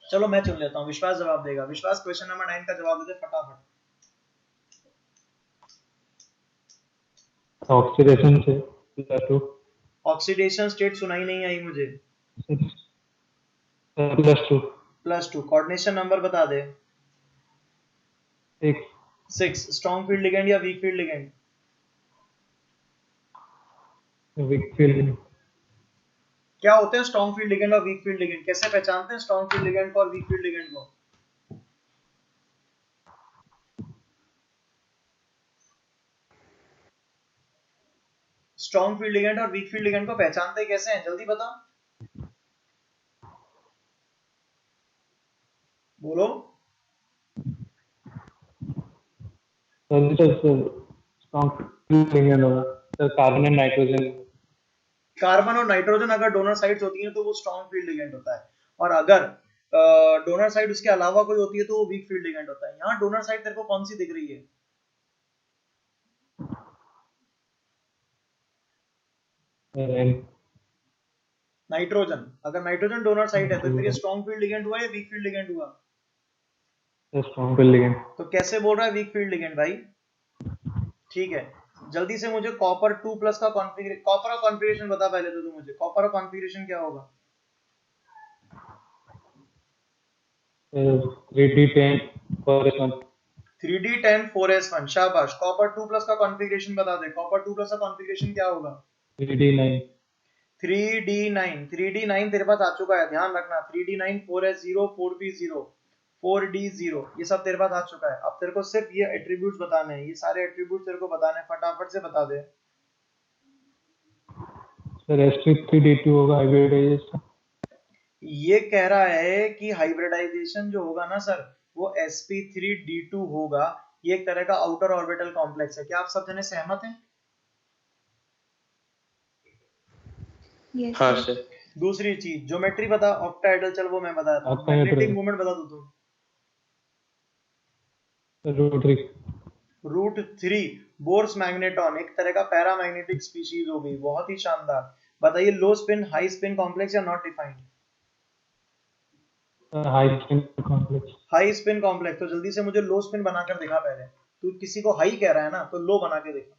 चलो मैं चुन लेता हूँ, विश्वास जवाब देगा। विश्वास क्वेश्चन नंबर 9 का जवाब दे दे फटाफट। ऑक्सीडेशन से +2 ऑक्सीडेशन स्टेट सुनाई नहीं आई मुझे। +2 +2। कोऑर्डिनेशन नंबर बता दे। 6 6। स्ट्रॉन्ग फील्ड लिगेंड या weak field ligand? Weak field क्या होते हैं स्ट्रॉन्ग फील्ड लिगेंड और वीक फील्ड लिगेंड? कैसे पहचानते हैं स्ट्रॉन्ग फील्ड लिगेंड को और वीक फील्ड लिगेंड को? स्ट्रॉन्ग फील्ड लिगेंड और वीक फील्ड लिगेंड को पहचानते कैसे हैं? जल्दी बता, बोलो। स्ट्रॉन्ग लिगेंड होगा sir. Carbon and nitrogen. Carbon और नाइट्रोजन अगर डोनर साइड्स होती हैं तो वो स्ट्रॉन्ग फील्ड लिगेंड होता है, और अगर डोनर साइड उसके अलावा कोई होती है तो वो वीक फील्ड लिगेंड होता है। यहाँ डोनर साइड तेरे को कौन सी दिख रही है? नाइट्रोजन। अगर नाइट्रोजन डोनर साइड है तो फिर ये स्ट्रॉन्ग फील्ड लिगेंड हुआ या वीक फील्ड लिगेंड हुआ? Strong field ligand. तो कैसे बोल रहा है वीक फील्ड लिगेंड भाई? ठीक है, जल्दी से मुझे कॉपर 2+ का कॉन्फ़िगरेशन, कॉपर का कॉन्फ़िगरेशन बता पहले तो तू मुझे। कॉपर का कॉन्फ़िगरेशन क्या होगा? 3D10 4S1 3D10 4S1। शाबाश। कॉपर 2+ का कॉन्फ़िगरेशन बता दे। कॉपर 2+ का कॉन्फ़िगरेशन क्या होगा? 3D9 3D9 तेरे पास आ चुका है, ध्यान रखना। 3D9 4S0 4P0 4D0 ये सब तेरे पास आ चुका है। अब तेरे को सिर्फ ये एट्रीब्यूट्स बताने हैं, ये सारे एट्रीब्यूट्स तेरे को बताने हैं, फटाफट से बता दे। सर sp3d2 होगा हाइब्रिडाइजेशन। ये कह रहा है कि हाइब्रिडाइजेशन जो होगा ना सर वो sp3d2 होगा, ये एक तरह का आउटर ऑर्बिटल कॉम्प्लेक्स है। क्या आप सब जने सहमत हैं? Yes, हाँ sir. सर। दूसरी चीज ज्योमेट्री बता, ऑक्टाहेड्रल, चल वो मैं बताता हूँ। Octahedral. मैग्नेटिक मोमेंट बता दो तुम। रोटरी। रूट 3 बोर्स मैग्नेटॉन, एक तरह का पैरामैग्नेटिक स्पीशीज हो गई, बहुत ही शानदार। बताइए low spin high spin complex या not defined? High spin complex. High spin complex. तो जल्दी से मुझे लो स्पिन बनाकर दिखा पहले। तू किसी को हाई कह रहा है ना, तो लो बना के दिखा।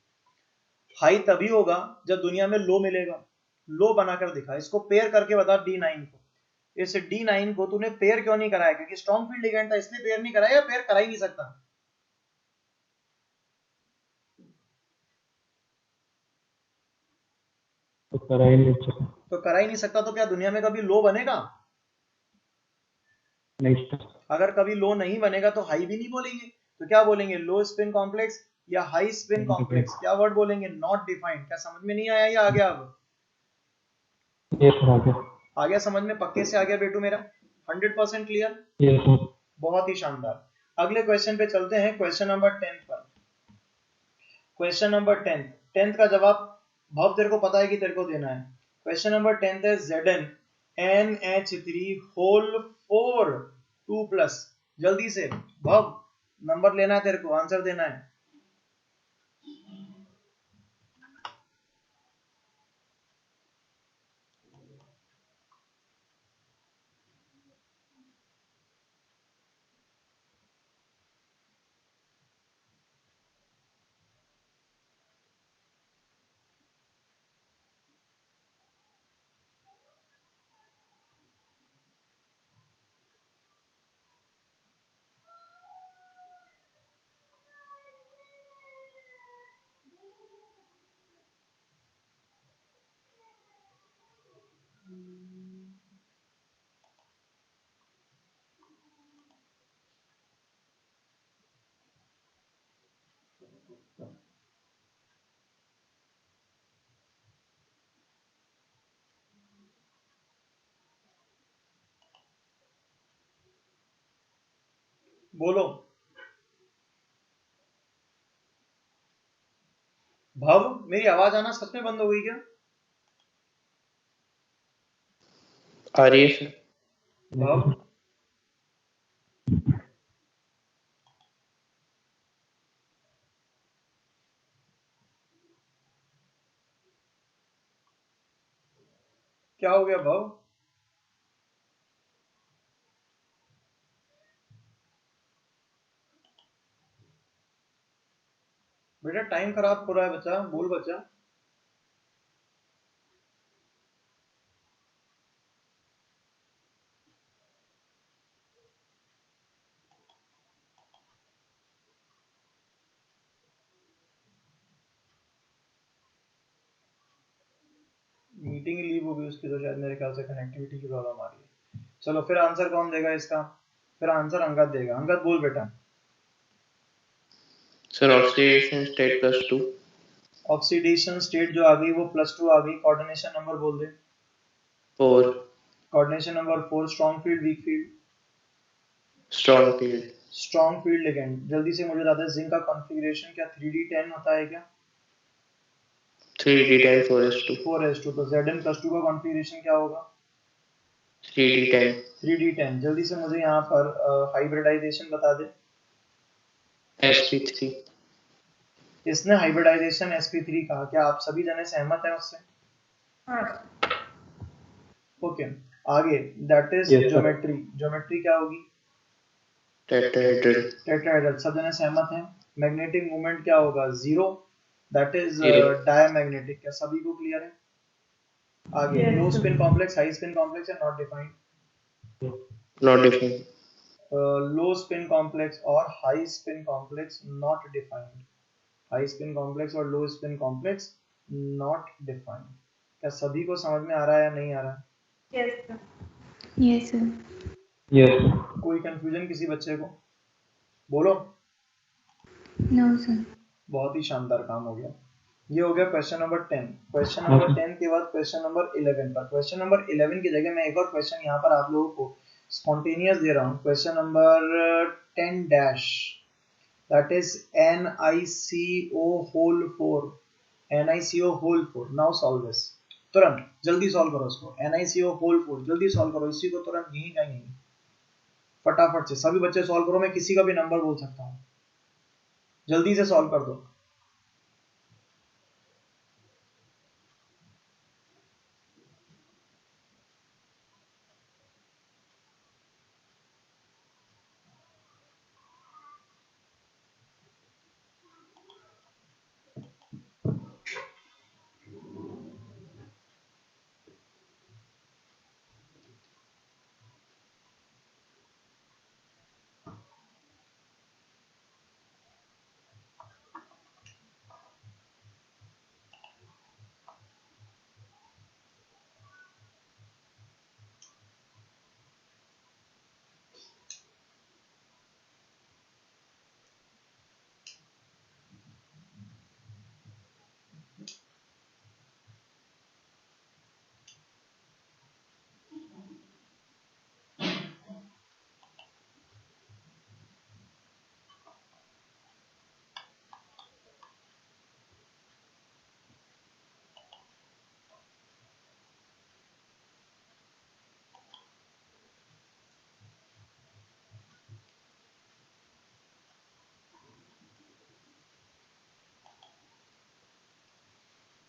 हाई तभी होगा जब दुनिया में लो मिलेगा। लो बनाकर दिखा। इसको पेयर करके बता D9 को। इस D9 को तूने पेयर क्यों नहीं कराया? क्योंकि स्ट्रॉन्ग फील्ड लिगेंड था इसलिए पेयर नहीं कराया, या पेयर करा ही नहीं सकता? तो करा ही नहीं सकता। तो करा ही नहीं सकता तो क्या दुनिया में कभी लो बनेगा? नहीं सर। अगर कभी लो नहीं बनेगा तो हाई भी नहीं बोलेंगे, तो क्या बोलेंगे? लो स्पिन कॉम्प्लेक्स या हाई स्पिन कॉम्प्लेक्स? क्या वर्ड बोलेंगे? Not defined. क्या समझ में नहीं आया या आ गया? अब ये सर आ गया। आ गया समझ में? पक्के से आ गया बेटू मेरा? 100% क्लियर? ये सर। बहुत ही शानदार। अगले क्वेश्चन पे चलते हैं, क्वेश्चन नंबर 10 पर। क्वेश्चन नंबर 10, 10 का जवाब भव तेरे को पता है कि तेरे को देना है। क्वेश्चन नंबर 10 है Zn NH3 होल 4 2+। जल्दी से भव नंबर लेना है तेरे को, आंसर देना है। बोलो भव, मेरी आवाज आना सच में बंद हो गई क्या? आ रही है सर। भव क्या हो गया भव? बेटा टाइम खराब हो रहा है बच्चा, बोल बच्चा। मीटिंग लीव होगी उसकी, तो शायद मेरे ख्याल से कनेक्टिविटी की प्रॉब्लम आ रही है। चलो फिर आंसर कौन देगा इसका? फिर आंसर अंगद देगा। अंगद बोल बेटा। Sir oxidation state +2। Oxidation state जो आ गई वो +2 आ गई। कोऑर्डिनेशन नंबर बोल दे। 4 coordination number 4 strong field weak field? Strong field. Strong field ligand. जल्दी से मुझे बता दे जिंक का कॉन्फ़िगरेशन क्या 3D10 होता है क्या? 3D10 4s2। 4s2। तो Zn+2 का कॉन्फ़िगरेशन क्या होगा? 3D10 3D10। जल्दी से मुझे यहाँ पर हाइब्रिडाइजेशन बता दे। sp3। इसने हाइब्रिडाइजेशन sp3 कहा। क्या आप सभी जने सहमत हैं उससे? ओके आगे, that is Yes, sir. Geometry. Geometry क्या होगी? टेट्राहेड्रल। टेट्राहेड्रल। सब जने सहमत हैं। मैग्नेटिक मोमेंट क्या होगा? 0, दैट इज Zero. डायमैग्नेटिक। क्या सभी को क्लियर है? आगे Yes, low sir. Spin complex high spin complex या not defined? Not defined. Low spin complex और high spin complex not defined. High spin complex और low spin complex not defined. क्या सभी को समझ में आ रहा है या नहीं आ रहा है? Yes, sir. Yes, sir. Yes. कोई कंफ्यूजन किसी बच्चे को? बोलो। No, sir. बहुत ही शानदार काम हो गया। ये हो गया क्वेश्चन नंबर 10। क्वेश्चन नंबर 10 के बाद क्वेश्चन नंबर 11 पर। क्वेश्चन नंबर 11 की जगह मैं एक और क्वेश्चन यहाँ पर आप लोगों को स्पॉन्टेनियस दे रहा हूँ। Question number 10 dash. that is NiCO whole 4, NiCO whole 4. now solve this, तुरंत जल्दी सॉल्व करो इसको, NiCO whole 4 जल्दी सॉल्व करो, इसी को तुरंत यहीं कहीं फटाफट से सभी बच्चे सॉल्व करो, मैं किसी का भी नंबर बोल सकता हूँ, जल्दी से सॉल्व कर दो।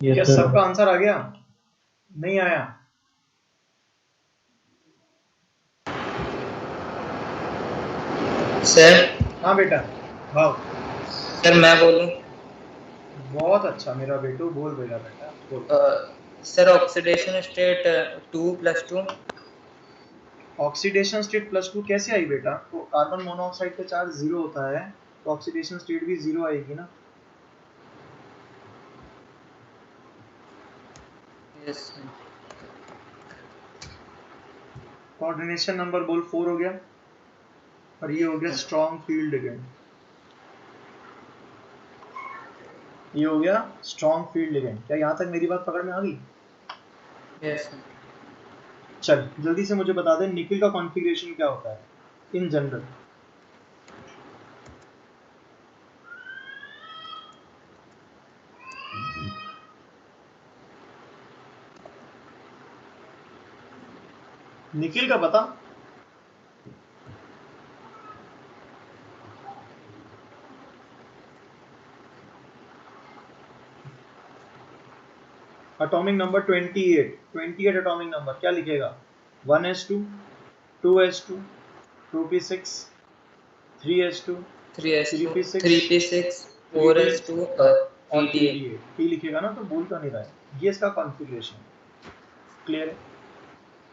Yes, क्या sir. सबका आंसर आ गया? नहीं आया? सर हाँ बेटा, भाव। सर मैं बोलूं? बहुत अच्छा मेरा बेटू, बोल बेटा, बेटा बोल। Sir oxidation state 2+2। Oxidation state +2 कैसे आई बेटा? तो कार्बन मोनोऑक्साइड का चार्ज 0 होता है, तो ऑक्सीडेशन स्टेट भी 0 आएगी ना। यस। कोऑर्डिनेशन नंबर बोल 4 हो गया, और ये हो गया स्ट्रॉन्ग फील्ड लिगेंड, ये हो गया स्ट्रॉन्ग फील्ड लिगेंड। क्या यहाँ तक मेरी बात पकड़ में आ गई? यस। चल जल्दी से मुझे बता दे निकल का कॉन्फ़िगरेशन क्या होता है इन जनरल। निकल का पता? एटॉमिक नंबर 28 एटॉमिक नंबर क्या लिखेगा? 1s2, 2s2, 2p6, 3s2, 3p6, 3p6, 4s2 और on the 3d8 टी लिखेगा ना, तो भूल तो नहीं रहा है। ये इसका कॉन्फ़िगरेशन क्लियर है।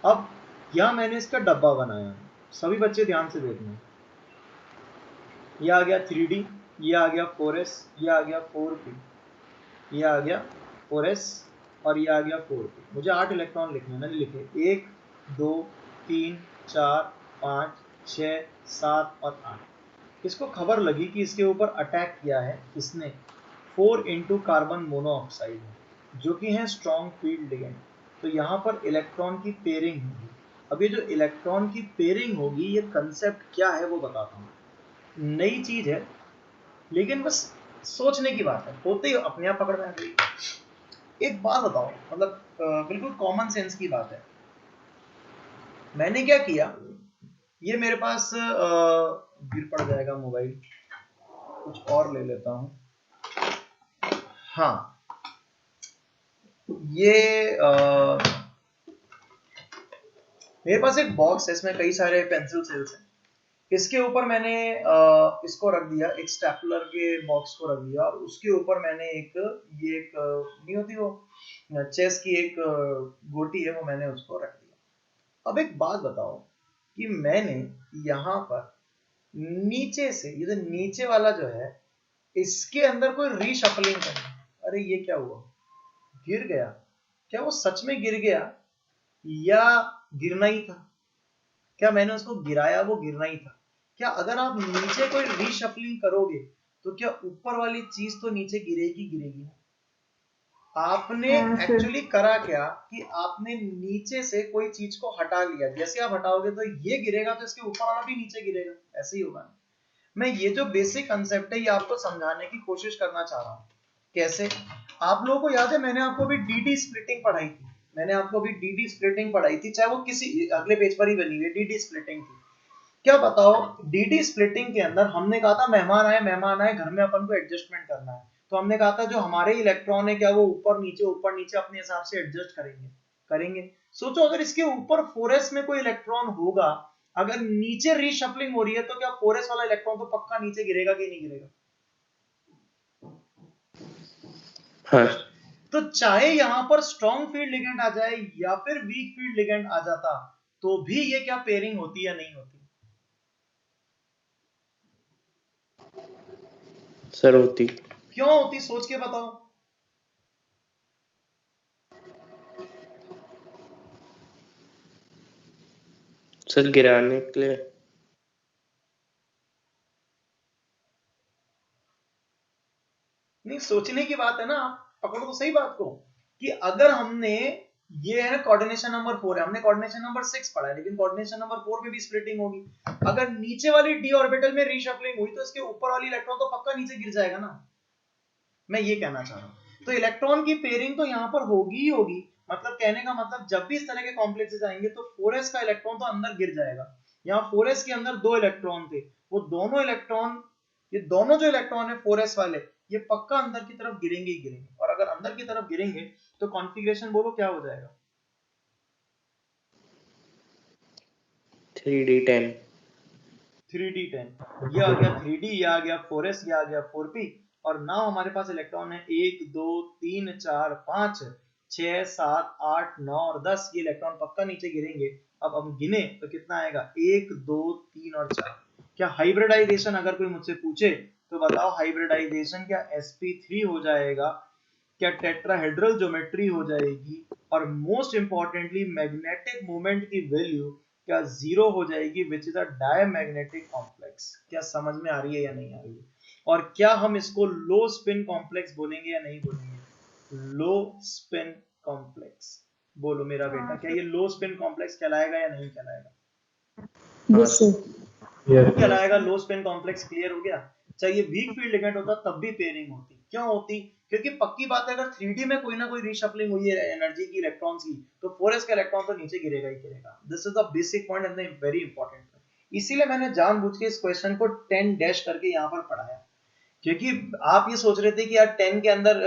अब यहाँ मैंने इसका डब्बा बनाया है, सभी बच्चे ध्यान से देखना। ये आ गया 3d, ये आ गया 4s, ये आ गया 4p, ये आ गया 4s, और ये आ गया 4p। मुझे 8 इलेक्ट्रॉन लिखने, मैंने लिखे 1 2 3 4 5 6 7 और 8। इसको खबर लगी कि इसके ऊपर अटैक किया है इसने 4 इंटू कार्बन मोनोऑक्साइड, जो कि है स्ट्रॉन्ग फील्ड लिगेंड। तो यहाँ पर इलेक्ट्रॉन की पेयरिंग होगी। अब ये जो इलेक्ट्रॉन की पेयरिंग होगी, ये कंसेप्ट क्या है वो बताता हूँ। नई चीज है, लेकिन बस सोचने की बात है, होते ही अपने आप पकड़ में आ गई। एक बात बताओ, मतलब बिल्कुल कॉमन सेंस की बात है। मैंने क्या किया, ये मेरे पास गिर पड़ जाएगा मोबाइल, कुछ और ले लेता हूं। हाँ, ये मेरे पास एक बॉक्स है, इसमें कई सारे पेंसिल सेल्स हैं। इसके ऊपर मैंने इसको रख दिया, एक स्टेपलर के बॉक्स को रख दिया, और उसके ऊपर मैंने एक ये एक नहीं होती वो चेस की एक गोटी है, वो मैंने उसको रख दिया। अब एक बात बताओ कि मैंने यहाँ पर नीचे से, ये जो नीचे वाला जो है, इसके अंदर कोई रीशफलिंग करना। अरे ये क्या हुआ, गिर गया। क्या वो सच में गिर गया या गिरना ही था? क्या मैंने उसको गिराया, वो गिरना ही था? क्या अगर आप नीचे कोई रीशफलिंग करोगे तो क्या ऊपर वाली चीज तो नीचे गिरेगी गिरेगी? आपने एक्चुअली करा क्या कि आपने नीचे से कोई चीज को हटा लिया। जैसे आप हटाओगे तो ये गिरेगा, तो इसके ऊपर वाला भी नीचे गिरेगा, ऐसे ही होगा। मैं ये जो बेसिक कंसेप्ट है ये आपको समझाने की कोशिश करना चाह रहा हूँ। कैसे? आप लोगों को याद है मैंने आपको अभी डी स्प्लिटिंग पढ़ाई थी, डी स्प्लिटिंग पढ़ाई थी, चाहे वो किसी अगले पेज पर ही बनी हुई डी स्प्लिटिंग थी। क्या बताओ, डी स्प्लिटिंग के अंदर हमने कहा था मेहमान आए घर में अपन को एडजस्टमेंट करना है, तो हमने कहा था जो हमारे इलेक्ट्रॉन है क्या वो ऊपर नीचे अपने हिसाब से एडजस्ट करेंगे। सोचो अगर इसके ऊपर 4s में कोई इलेक्ट्रॉन होगा, अगर नीचे रीशफलिंग हो रही है तो क्या 4s वाला इलेक्ट्रॉन तो पक्का नीचे गिरेगा कि नहीं गिरेगा? हाँ तो चाहे यहां पर स्ट्रॉन्ग फील्ड लिगेंड आ जाए या फिर वीक फील्ड लिगेंड आ जाता, तो भी ये क्या पेयरिंग होती या नहीं होती? सर होती। क्यों होती, सोच के बताओ। सर गिराने के लिए। नहीं, सोचने की बात है ना, आप पकड़ो तो सही बात को कि अगर हमने ये है कोऑर्डिनेशन नंबर 4 है, हमने कोऑर्डिनेशन नंबर 6 पढ़ा है, लेकिन कोऑर्डिनेशन नंबर 4 में भी स्प्लिटिंग होगी। अगर नीचे वाली डी ऑर्बिटल में रीशफलिंग हुई तो इसके ऊपर वाली इलेक्ट्रॉन तो पक्का नीचे गिर जाएगा ना, मैं ये कहना चाह रहा हूं। तो इलेक्ट्रॉन की पेयरिंग तो यहां पर होगी ही होगी, मतलब कहने का मतलब जब भी इस तरह के कॉम्प्लेक्सेस आएंगे तो 4s का इलेक्ट्रॉन तो अंदर गिर जाएगा। यहाँ 4s के अंदर दो इलेक्ट्रॉन थे, वो दोनों इलेक्ट्रॉन, ये दोनों जो इलेक्ट्रॉन है 4s वाले, ये पक्का अंदर की तरफ गिरेंगे ही गिरेंगे। और अगर अंदर की तरफ गिरेंगे तो कॉन्फ़िगरेशन बोलो क्या हो जाएगा? 3d10। 3d10, ये आ गया 3d, ये आ गया 4s, ये आ गया 4p। और नाउ हमारे पास इलेक्ट्रॉन है 1 2 3 4 5 6 7 8 9 और 10, ये इलेक्ट्रॉन पक्का नीचे गिरेंगे। अब हम गिने तो कितना आएगा, 1 2 3 और 4। क्या हाइब्रिडाइजेशन अगर कोई मुझसे पूछे तो बताओ, हाइब्रिडाइजेशन क्या sp3 हो जाएगा, क्या टेट्राहेड्रल ज्योमेट्री हो जाएगी, और मोस्ट इंपॉर्टेंटली मैग्नेटिक मोमेंट की वैल्यू क्या जीरो हो जाएगी, which is a diamagnetic complex. क्या समझ में आ रही है या नहीं आ रही है? और क्या हम इसको लो स्पिन कॉम्प्लेक्स बोलेंगे या नहीं बोलेंगे? लो स्पिन कॉम्प्लेक्स, बोलो मेरा बेटा, क्या ये लो स्पिन कॉम्प्लेक्स कहलाएगा या नहीं कहलाएगा? Yes, sir. Yes. कहलाएगा लो स्पिन कॉम्प्लेक्स। क्लियर हो गया? चाहिए वीक फील्ड लिगेंड होता तब भी पेयरिंग होती। क्यों होती? क्योंकि पक्की बात है अगर 3D में कोई ना कोई रीशफलिंग हुई है एनर्जी की, इलेक्ट्रॉन्स की, तो 4s का इलेक्ट्रॉन तो नीचे गिरेगा ही गिरेगा। This is the basic point and very important. इसीलिए मैंने जानबूझ के इस क्वेश्चन को 10 डैश करके यहाँ पर पढ़ाया, क्योंकि आप ये सोच रहे थे कि यार 10 के अंदर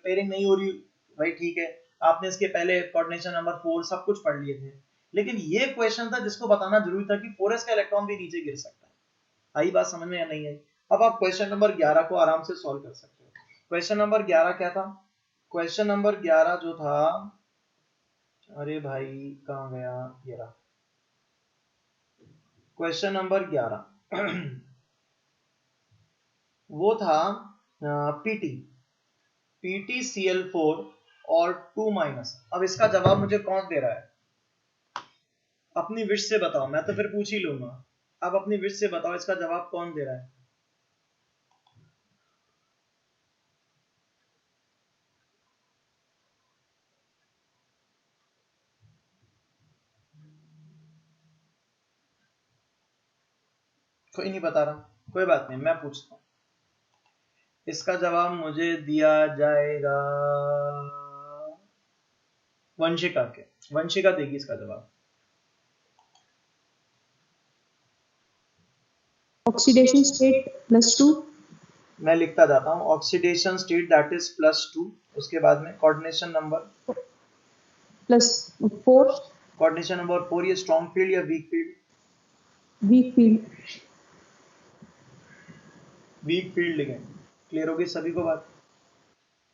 पेयरिंग नहीं हो रही, भाई ठीक है, आपने इसके पहले कोऑर्डिनेशन नंबर 4 सब कुछ पढ़ लिए थे, लेकिन ये क्वेश्चन था जिसको बताना जरूरी था कि 4s का इलेक्ट्रॉन भी नीचे गिर सकता है। आई बात समझ में या नहीं आई? अब आप क्वेश्चन नंबर 11 को आराम से सॉल्व कर सकते हो। क्वेश्चन नंबर 11 क्या था? क्वेश्चन नंबर 11 जो था, अरे भाई कहाँ गया, ये रहा क्वेश्चन नंबर 11 वो था पीटी PtCl4 और 2-। अब इसका जवाब मुझे कौन दे रहा है? अपनी विश से बताओ, मैं तो फिर पूछ ही लूंगा। आप अपनी विश से बताओ इसका जवाब कौन दे रहा है? कोई नहीं बता रहा, कोई बात नहीं, मैं पूछता हूँ। इसका जवाब मुझे दिया जाएगा वंशिका के, वंशिका देगी इसका जवाब। Oxidation state +2. मैं लिखता जाता हूँ, ऑक्सीडेशन स्टेट दैट इज +2, उसके बाद में कोऑर्डिनेशन नंबर +4. कोऑर्डिनेशन नंबर 4, ये स्ट्रॉन्ग फील्ड या weak field? Weak field. Weak field ligand. Clear होगी सभी को बात?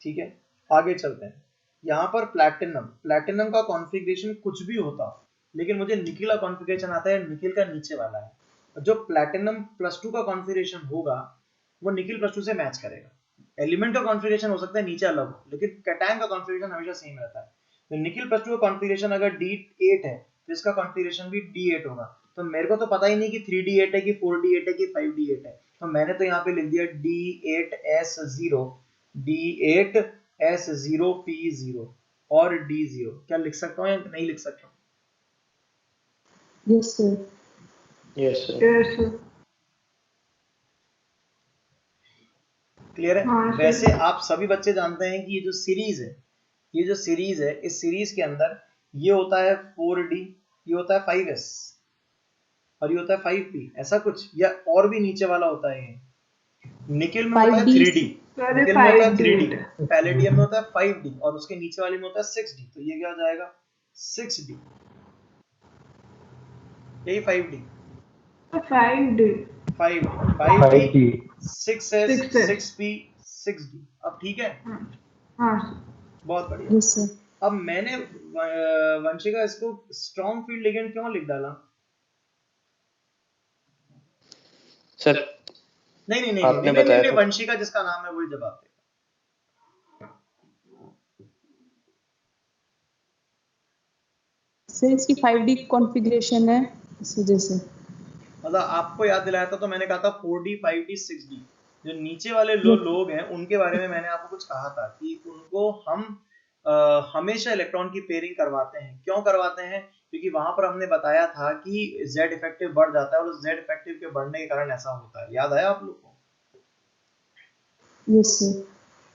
ठीक है, आगे चलते हैं। यहाँ पर प्लैटिनम का कॉन्फ़िगरेशन कुछ भी होता, लेकिन मुझे निकिल का कॉन्फ़िगरेशन आता है, निकिल का नीचे वाला है। जो प्लैटिनम +2 का कॉन्फ़िगरेशन होगा वो निकिल +2 से मैच करेगा। एलिमेंट का कॉन्फ़िगरेशन हो सकता है नीचे अलग हो, लेकिन कैटायन का कॉन्फ़िगरेशन हमेशा सेम रहता है। तो निकिल +2 का कॉन्फ़िगरेशन अगर D8 है तो इसका कॉन्फ़िगरेशन भी D8 होगा। तो मेरे को तो पता ही नहीं कि 3D8 है कि 4D8 है कि 5D8 है, तो मैंने तो यहाँ पे लिख दिया D8S0, D8S0P0 और D0। क्या लिख सकता हूँ या नहीं लिख सकता हूँ? Yes, sir. Yes sir. Yes, sir. Clear है? हाँ, सर। वैसे आप सभी बच्चे जानते हैं कि ये जो सीरीज है इस सीरीज के अंदर ये होता है 4D, ये होता है 5S और ये होता है 5P, ऐसा कुछ, या और भी नीचे वाला होता है ये। निकिल में होता है 5D 3D, सर, निकिल में होता है 5D 3D, होता है। पैलेडियम में होता है 5D और उसके नीचे वाले में होता है 6D, तो ये क्या हो जाएगा 6D, यही 5D, 5D 5D 6S 6S। 6P 6D। अब ठीक है, हाँ सर। बहुत बढ़िया। Yes, sir. अब मैंने वंशिका इसको स्ट्रॉन्ग फील्ड लिगेंड क्यों लिख डाला? सर आपने बताया था। वंशिका जिसका नाम है वही जवाब देगा। सर इसकी 5D कॉन्फ़िगरेशन है इस वजह से। मतलब आपको याद दिलाया था तो मैंने कहा था 4D 5D 6D। जो नीचे वाले लोग हैं उनके बारे में मैंने आपको कुछ कहा था कि उनको हम हमेशा इलेक्ट्रॉन की पेयरिंग करवाते हैं। क्यों करवाते हैं? क्योंकि वहां पर हमने बताया था कि Z इफेक्टिव बढ़ जाता है और Z इफेक्टिव के बढ़ने के कारण ऐसा होता है। याद आया आप लोग को? Yes sir.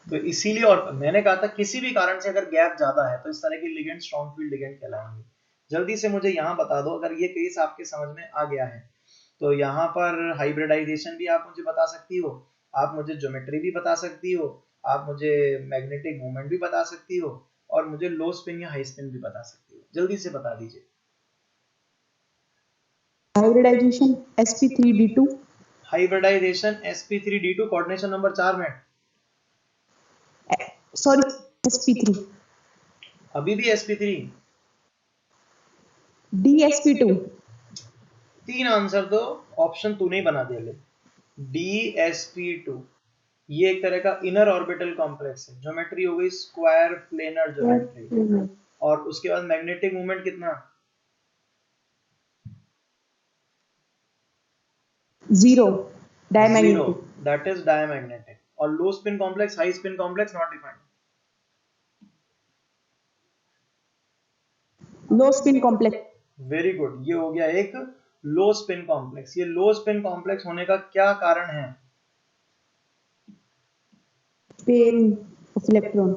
तो इसीलिए, और मैंने कहा था किसी भी कारण से अगर गैप ज्यादा है तो इस तरह के लिगेंड स्ट्रॉन्ग फील्ड लिगेंड कहलाएंगे। जल्दी से मुझे यहाँ बता दो अगर ये केस आपके समझ में आ गया है। तो यहाँ पर हाइब्रिडाइजेशन भी आप मुझे बता सकती हो, आप मुझे ज्योमेट्री भी बता सकती हो, आप मुझे मैग्नेटिक मूवमेंट भी बता सकती हो और मुझे लो स्पिन या हाई स्पिन भी बता सकती हो। जल्दी से बता दीजिए। Hybridisation sp3d2। Hybridisation sp3d2 coordination number 4 में, सॉरी sp3। अभी भी sp3। dsp2। 3 आंसर दो, ऑप्शन तू नहीं बना दिया ले। dsp2 ये एक तरह का इनर ऑर्बिटल कॉम्प्लेक्स है। ज्योमेट्री हो गई स्क्वायर प्लेनर ज्योमेट्री, और उसके बाद मैग्नेटिक मूवमेंट कितना? 0 डायमैग्नेटिक। That is diamagnetic. और low spin complex, high spin complex not defined. Low spin complex. Very good, ये हो गया एक लो स्पिन कॉम्प्लेक्स। ये लो स्पिन कॉम्प्लेक्स होने का क्या कारण है? Pairing of electron.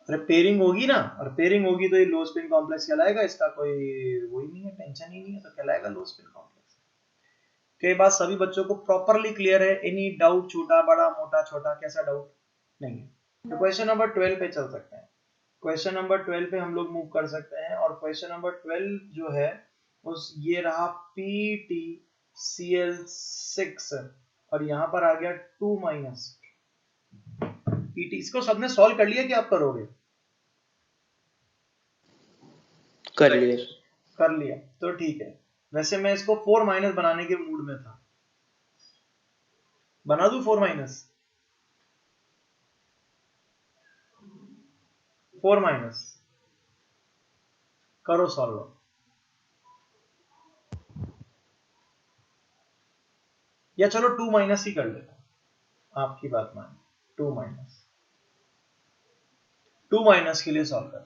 अरे पेयरिंग होगी ना, और पेयरिंग होगी तो ये लो स्पिन कॉम्प्लेक्स कहलाएगा। इसका कोई वही नहीं है, टेंशन ही नहीं है, तो कहलाएगा लो स्पिन कॉम्प्लेक्स। कई बात सभी बच्चों को प्रॉपरली क्लियर है? एनी डाउट, छोटा बड़ा मोटा छोटा, कैसा डाउट नहीं है? तो क्वेश्चन नंबर 12 पे चल सकते हैं। क्वेश्चन नंबर 12 पे हम लोग मूव कर सकते हैं और क्वेश्चन नंबर 12 जो है उस ये रहा PtCl6 और यहाँ पर आ गया 2 माइनस PT। इसको सबने सॉल्व कर लिया कि आप करोगे? कर लिया। कर लिया तो ठीक है। वैसे मैं इसको 4 माइनस बनाने के मूड में था, बना दूं 4 माइनस? 4 माइनस करो सॉल्व। या चलो 2 माइनस ही कर लेता हूं, आपकी बात मान। 2 माइनस के लिए सॉल्व करता हूं।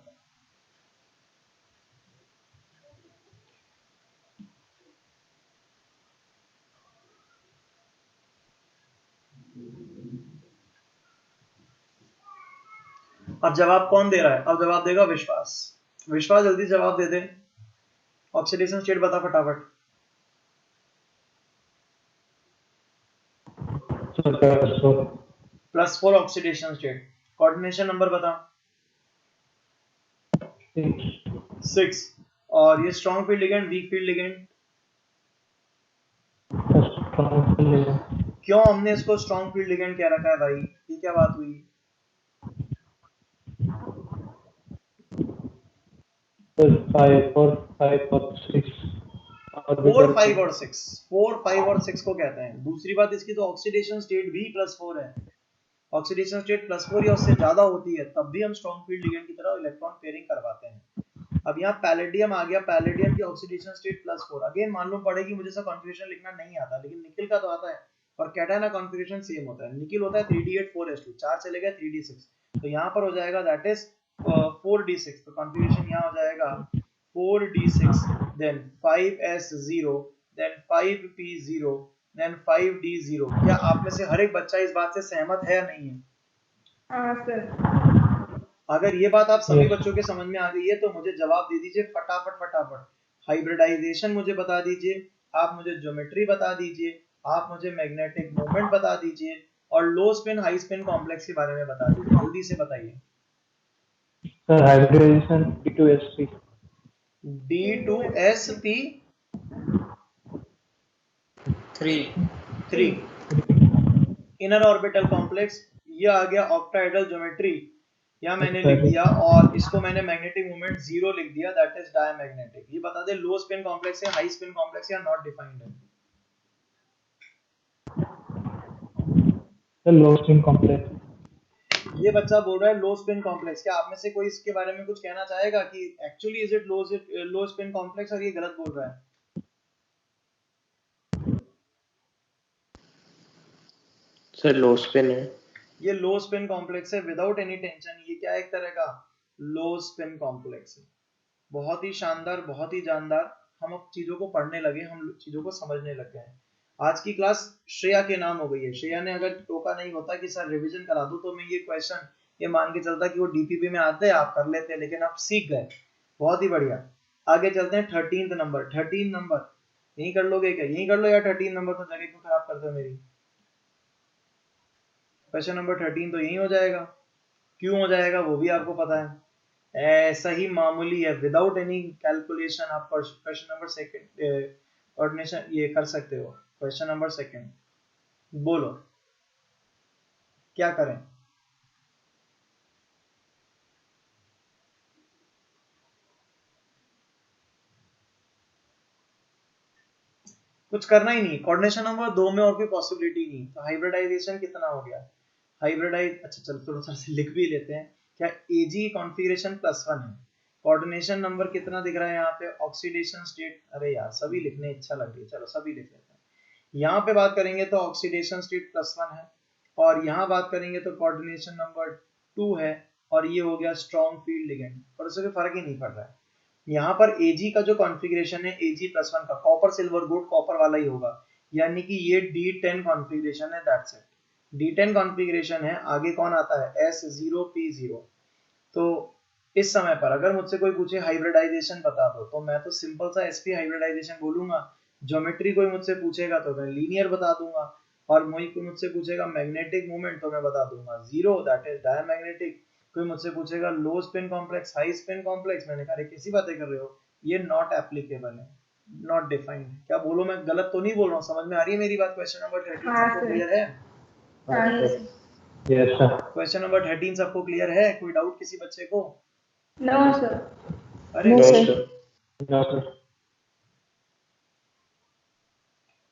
अब जवाब कौन दे रहा है? अब जवाब देगा विश्वास। विश्वास जल्दी जवाब दे दे। ऑक्सीडेशन स्टेट बता फटाफट। +4 ऑक्सीडेशन स्टेट। कोऑर्डिनेशन नंबर बता। 6। और ये strong field ligand, weak field ligand? क्यों हमने इसको स्ट्रॉन्ग फील्ड लिगेंड कह रखा है भाई? ये क्या बात हुई? 4, 5 और 6 को कहते हैं। दूसरी बात इसकी तो ऑक्सीडेशन स्टेट भी +4 है। ऑक्सीडेशन स्टेट +4 या उससे ज्यादा होती है तब भी हम स्ट्रॉन्ग फील्ड लिगेंड की तरह इलेक्ट्रॉन पेयरिंग करवाते हैं। अब यहाँ पैलेडियम आ गया, पैलेडियम की ऑक्सीडेशन स्टेट +4। अगेन मालूम पड़ेगी मुझे सब कॉन्फ़िगरेशन लिखना नहीं आता, लेकिन निकिल का तो आता है। और कैटायन का कॉन्फ़िगरेशन सेम होता है। निकिल होता है 3d8 4s2, 4 चले गए 3d6, तो यहाँ पर हो जाएगा दैट इज 4d6। तो कॉन्फ़िगरेशन यहाँ हो जाएगा 4d6 then 5s0 then 5p0 then 5D0। क्या आप में से हर एक बच्चा इस बात से सहमत है या नहीं है? हाँ सर। अगर ये बात आप सभी Yes. बच्चों के समझ में आ गई है तो मुझे जवाब दे दीजिए फटाफट फटाफट। हाइब्रिडाइजेशन मुझे बता दीजिए, आप मुझे ज्योमेट्री बता दीजिए, आप मुझे मैग्नेटिक मोमेंट बता दीजिए और low spin high spin complex के बारे में बता दीजिए। जल्दी से बताइए। Sir, hybridization D2SP. D2SP 3 inner orbital complex, ये आ गया ऑक्टाहेड्रल ज्योमेट्री, या मैंने लिख दिया और इसको मैंने मैग्नेटिक मोमेंट 0 लिख दिया, दैट इज डायमैग्नेटिक। ये बता दे लो स्पिन कॉम्प्लेक्स है, हाई स्पिन कॉम्प्लेक्स या नॉट डिफाइंड है? Sir, low spin complex. ये बच्चा बोल रहा है लो स्पिन कॉम्प्लेक्स। क्या आप में से कोई इसके बारे में कुछ कहना चाहेगा कि actually is it low spin complex और ये गलत बोल रहा है? सर लो स्पिन है। ये लो स्पिन कॉम्प्लेक्स है विदाउट एनी टेंशन। ये क्या एक तरह का लो स्पिन कॉम्प्लेक्स है। बहुत ही शानदार, बहुत ही जानदार। हम अब चीजों को पढ़ने लगे, हम चीजों को समझने लग गए हैं। आज की क्लास श्रेया के नाम हो गई है। श्रेया ने अगर टोका नहीं होता कि सर रिवीजन करा दो तो मैं ये क्वेश्चन ये मान के चलता कि वो डीपीपी में आते हैं आप कर लेते, लेकिन आप सीख गए। बहुत ही बढ़िया। आगे चलते हैं 13 नंबर। 13 नंबर यही कर लोगे क्या? यही कर लो या 13 नंबर तो जगह क्यों खराब करते हो मेरी? क्वेश्चन नंबर 13 तो यही हो जाएगा। क्यों हो जाएगा वो भी आपको पता है। ऐसा ही मामूली है, विदाउट एनी कैलकुलेशन आप क्वेश्चन नंबर सेकंड कोऑर्डिनेशन ये कर सकते हो। क्वेश्चन नंबर सेकंड बोलो क्या करें? कुछ करना ही नहीं। कोऑर्डिनेशन नंबर 2 में और कोई पॉसिबिलिटी नहीं। तो हाइब्रिडाइजेशन कितना हो गया? हाइब्रिडाइज, अच्छा चल थोड़ा सा लिख भी लेते हैं। क्या एजी कॉन्फ़िगरेशन +1 है? कोऑर्डिनेशन नंबर कितना दिख रहा है यहाँ पे? ऑक्सीडेशन स्टेट, अरे यार सभी लिखने इच्छा लग रही है, चलो सभी लिख लेते हैं। यहाँ पे बात करेंगे तो ऑक्सीडेशन स्टेट +1 है, और यहाँ बात करेंगे तो कोऑर्डिनेशन नंबर 2 है, और ये हो गया स्ट्रॉन्ग फील्ड लिगेंड। और उससे कोई फर्क ही नहीं पड़ रहा है। यहाँ पर Ag का जो कॉन्फ़िगरेशन है Ag+1 का, कॉपर सिल्वर गोल्ड कॉपर वाला ही होगा, यानी कि ये D10 कॉन्फ़िगरेशन है। दैट्स इट, D10 कॉन्फ़िगरेशन है। आगे कौन आता है? S0P0। तो इस समय पर अगर मुझसे कोई पूछे हाइब्रिडाइजेशन बता दो तो मैं तो सिंपल सा sp हाइब्रिडाइजेशन बोलूंगा। ज्योमेट्री कोई मुझसे पूछेगा तो मैं लीनियर बता दूंगा, और कोई मुझसे पूछेगा मैग्नेटिक मोमेंट तो मैं बता दूंगा 0, दैट इज डायमैग्नेटिक। कोई मुझसे पूछेगा लो spin complex high spin complex, मैंने कहा कैसी बातें कर रहे हो, ये नॉट एप्लीकेबल है, नॉट डिफाइंड। क्या बोलो, मैं गलत तो नहीं बोल रहा हूँ? समझ में आ रही है मेरी बात? क्वेश्चन नंबर 13 हाँ सबको सर। क्लियर है? Yes, sir. क्वेश्चन नंबर 13 सबको क्लियर है? कोई डाउट किसी बच्चे को? No sir. अरे No, no sir. Sir. No, sir.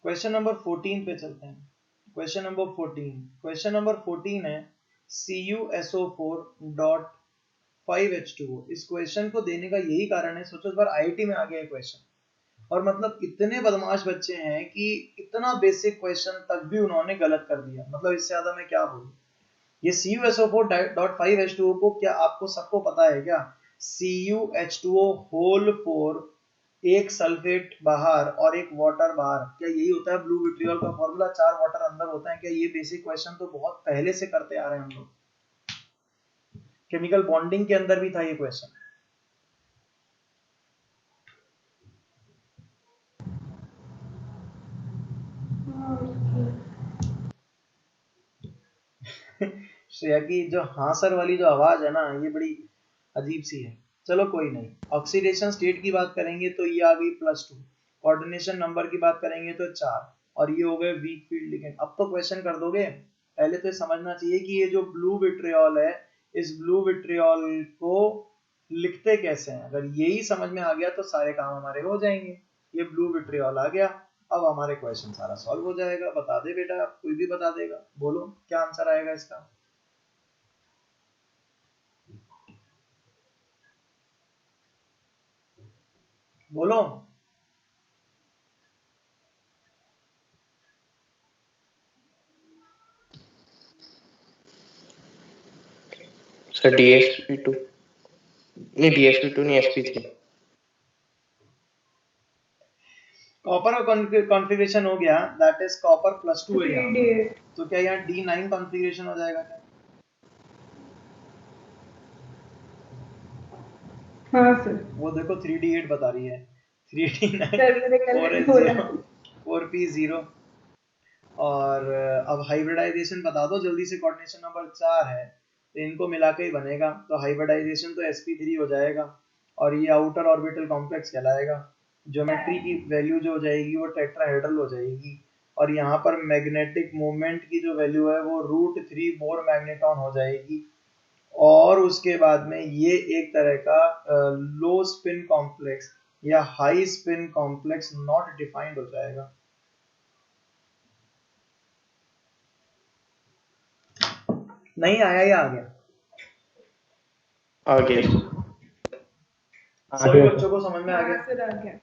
Question number 14 पे चलते हैं। क्वेश्चन नंबर 14, क्वेश्चन नंबर 14 है CuSO4.5H2O। इस क्वेश्चन को देने का यही कारण है, सोचो इस बार आईआईटी में आ गया है क्वेश्चन, और मतलब इतने बदमाश बच्चे हैं कि इतना बेसिक क्वेश्चन तक भी उन्होंने गलत कर दिया। मतलब इससे ज्यादा मैं क्या बोलूं। ये CuSO4.5H2O को क्या आपको सबको पता है क्या? CuH2O होल 4, एक सल्फेट बाहर और एक वाटर बाहर, क्या यही होता है ब्लू विट्रियोल का फॉर्मूला? 4 वाटर अंदर होता है क्या? ये बेसिक क्वेश्चन तो बहुत पहले से करते आ रहे हैं हम लोग। केमिकल बॉन्डिंग के अंदर भी था ये क्वेश्चन। श्रेया की जो हाँ सर वाली जो आवाज है ना, ये बड़ी अजीब सी है। चलो कोई नहीं। ऑक्सीडेशन स्टेट की बात करेंगे तो ये आ गई +2। कोऑर्डिनेशन नंबर की बात करेंगे तो 4, और ये हो गए वीक फील्ड लिगेंड। अब तो क्वेश्चन कर दोगे। पहले तो ये समझना चाहिए कि ये जो ब्लू विट्रियोल है, इस ब्लू विट्रियोल को लिखते कैसे हैं। अगर यही समझ में आ गया तो सारे काम हमारे हो जाएंगे। ये ब्लू विट्रियोल आ गया, अब हमारे क्वेश्चन सारा सॉल्व हो जाएगा। बता दे बेटा, कोई भी बता देगा। बोलो क्या आंसर आएगा इसका? बोलो। सर DSP2 नहीं, DSP2 नहीं, SP3। कॉपर का कॉन्फ़िगरेशन हो गया, दैट इज कॉपर +2 है यहाँ, 3D8 तो क्या यहाँ D9 कॉन्फ़िगरेशन हो जाएगा क्या? हाँ सर वो देखो 3D8 बता रही है, 3D9 सर मेरे कल हो रहा 4S0 4P0। और अब हाइब्रिडाइजेशन बता दो जल्दी से, कोऑर्डिनेशन नंबर 4 है तो इनको मिला के ही बनेगा, तो हाइब्रिडाइजेशन तो sp3 हो जाएगा और ये आउटर ऑर्बिटल कॉम्प्लेक्स कहलाएगा। ज्योमेट्री की वैल्यू जो हो जाएगी वो टेट्राहेड्रल हो जाएगी, और यहाँ पर मैग्नेटिक मोमेंट की जो वैल्यू है वो √3 बोर मैग्नेटॉन हो जाएगी, और उसके बाद में ये एक तरह का लो स्पिन कॉम्प्लेक्स या high spin complex not defined हो जाएगा। नहीं आया या आ गया? आ गया सर। सभी बच्चों को समझ में आ हाँ गया? सर आ गया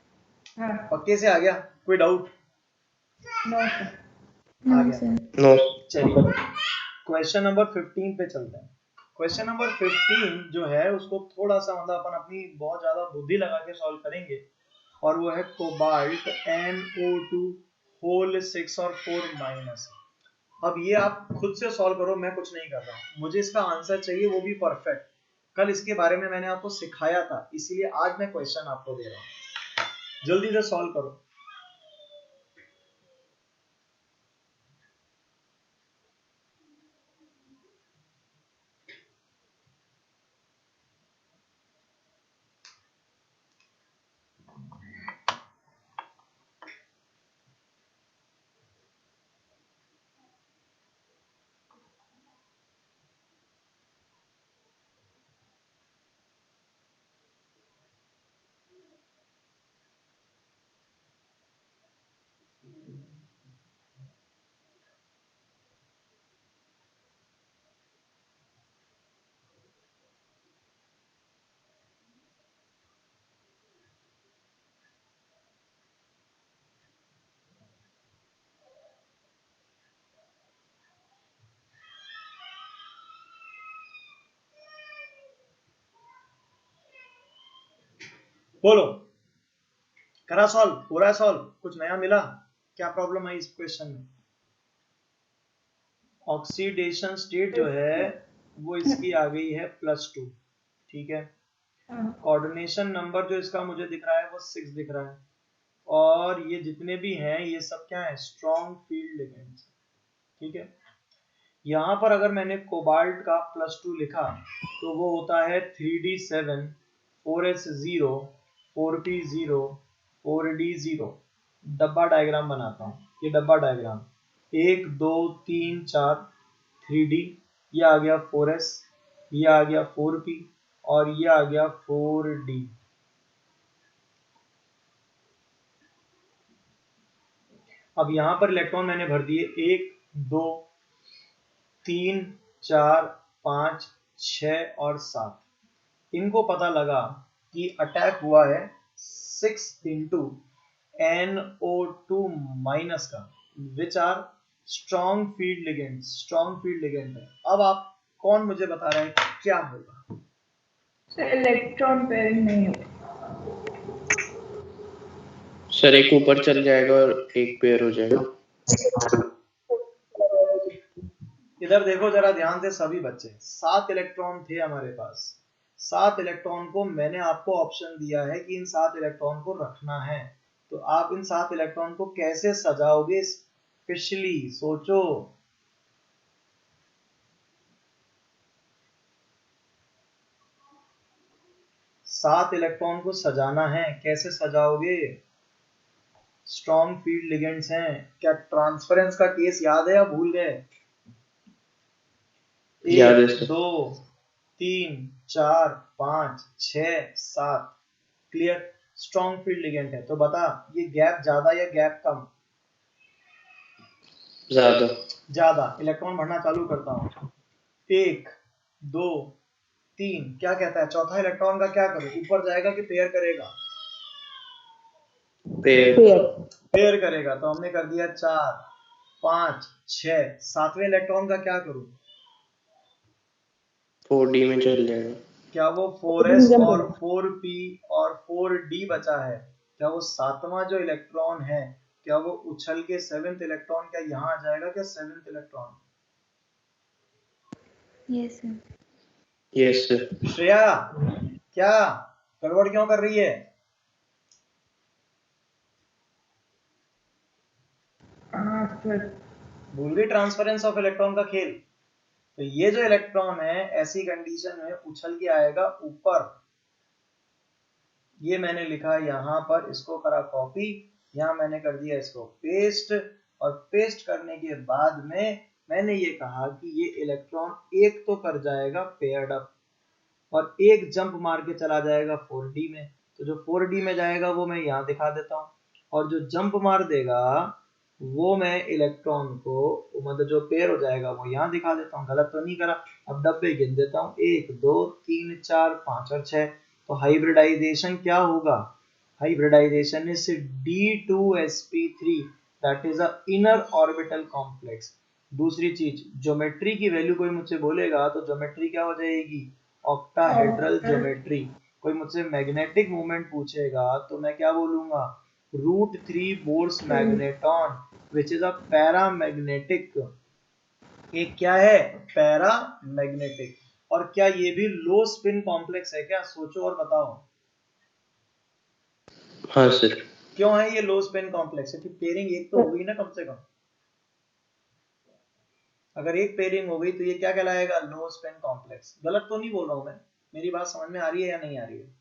हाँ पक्के से आ गया? कोई डाउट? नो सर आ नो गया। सर। नो चलिए क्वेश्चन नंबर 15 पे चलते हैं। क्वेश्चन नंबर 15 जो है उसको थोड़ा सा मतलब अपन अपनी बहुत ज्यादा बुद्धि लगा के सॉल्व करेंगे, और वो है कोबाल्ट NO2 होल 6 और 4-। अब ये आप खुद से सॉल्व करो, मैं कुछ नहीं कर रहा हूँ, मुझे इसका आंसर चाहिए वो भी परफेक्ट। कल इसके बारे में मैंने आपको सिखाया था, इसीलिए आज मैं क्वेश्चन आपको दे रहा हूँ, जल्दी से सॉल्व करो। बोलो, करा सॉल्व? हो रहा है सॉल्व? कुछ नया मिला? क्या प्रॉब्लम है इस क्वेश्चन में? ऑक्सीडेशन स्टेट जो है वो इसकी आ गई है +2, ठीक है। कोऑर्डिनेशन नंबर जो इसका मुझे दिख रहा है वो 6 दिख रहा है, और ये जितने भी हैं ये सब क्या है? स्ट्रॉन्ग फील्ड लिगेंड्स, ठीक है। यहाँ पर अगर मैंने कोबाल्ट का +2 लिखा तो वो होता है 3D7 4S0 4P0 4D0। डब्बा डायग्राम बनाता हूँ, ये डब्बा डायग्राम 1 2 3 4 3D, ये आ गया 4S, ये आ गया 4P और ये आ गया 4D। अब यहाँ पर इलेक्ट्रॉन मैंने भर दिए 1 2 3 4 5 6 और 7। इनको पता लगा कि अटैक हुआ है 6 into NO2 माइनस का, which are strong field ligands, strong field ligand है। अब आप कौन मुझे बता रहे हैं क्या होगा? सर इलेक्ट्रॉन पेयरिंग नहीं होगा सर, एक ऊपर चल जाएगा और एक पेयर हो जाएगा। इधर देखो जरा ध्यान से सभी बच्चे, 7 इलेक्ट्रॉन थे हमारे पास, 7 इलेक्ट्रॉन को मैंने आपको ऑप्शन दिया है कि इन 7 इलेक्ट्रॉन को रखना है, तो आप इन 7 इलेक्ट्रॉन को कैसे सजाओगे? स्पेशली सोचो। सात इलेक्ट्रॉन को सजाना है, कैसे सजाओगे? स्ट्रॉन्ग फील्ड लिगेंड्स हैं। क्या ट्रांसफरेंस का केस याद है या भूल गए? याद है 1 sir. 2 3 4 5 6 7 clear, strong field ligand है। तो बता ये गैप ज्यादा या गैप कम? ज्यादा। ज्यादा। इलेक्ट्रॉन भरना चालू करता हूँ, 1 2 3, क्या कहता है चौथा इलेक्ट्रॉन का क्या करूं? ऊपर जाएगा कि पेयर करेगा? पेयर। पेयर करेगा, तो हमने कर दिया 4 5 6। सातवें इलेक्ट्रॉन का क्या करूं? 4D में चल जाएगा। क्या वो 4S और 4P और 4D बचा है? क्या वो 7वां जो इलेक्ट्रॉन है, क्या वो उछल के 7th इलेक्ट्रॉन क्या यहाँ आ जाएगा क्या 7th electron? Yes sir. Yes sir. Shreya क्या गड़बड़ क्यों कर रही है? हाँ सर। भूल गई ट्रांसफरेंस ऑफ इलेक्ट्रॉन का खेल? तो ये जो इलेक्ट्रॉन है ऐसी कंडीशन में उछल के आएगा ऊपर। ये मैंने लिखा यहाँ पर, इसको करा कॉपी, यहाँ मैंने कर दिया इसको पेस्ट, और पेस्ट करने के बाद में मैंने ये कहा कि ये इलेक्ट्रॉन एक तो कर जाएगा पेयर्ड अप और एक जंप मार के चला जाएगा 4D में। तो जो 4D में जाएगा वो मैं यहाँ दिखा देता हूँ, और जो जंप मार देगा वो मैं इलेक्ट्रॉन को मतलब जो पेयर हो जाएगा वो यहाँ दिखा देता हूँ। गलत तो नहीं करा? अब डब्बे गिन देता हूँ, 1 2 3 4 5 और 6। तो हाइब्रिडाइजेशन क्या होगा? Hybridization is D2sp3, that is a inner orbital complex. दूसरी चीज, ज्योमेट्री की वैल्यू कोई मुझसे बोलेगा तो ज्योमेट्री क्या हो जाएगी? Octahedral geometry. कोई मुझसे मैग्नेटिक मोमेंट पूछेगा तो मैं क्या बोलूंगा? √3 bourse magneton, which is a paramagnetic. एक क्या है? पैरामैग्नेटिक। और क्या ये भी लो स्पिन कॉम्प्लेक्स है क्या? सोचो और बताओ। हाँ सर। क्यों है ये लो स्पिन कॉम्प्लेक्स? क्योंकि पेयरिंग एक तो हो गई ना कम से कम। अगर एक पेयरिंग हो गई तो ये क्या कहलाएगा? लो स्पिन कॉम्प्लेक्स। गलत तो नहीं बोल रहा हूं मैं? मेरी बात समझ में आ रही है या नहीं आ रही है?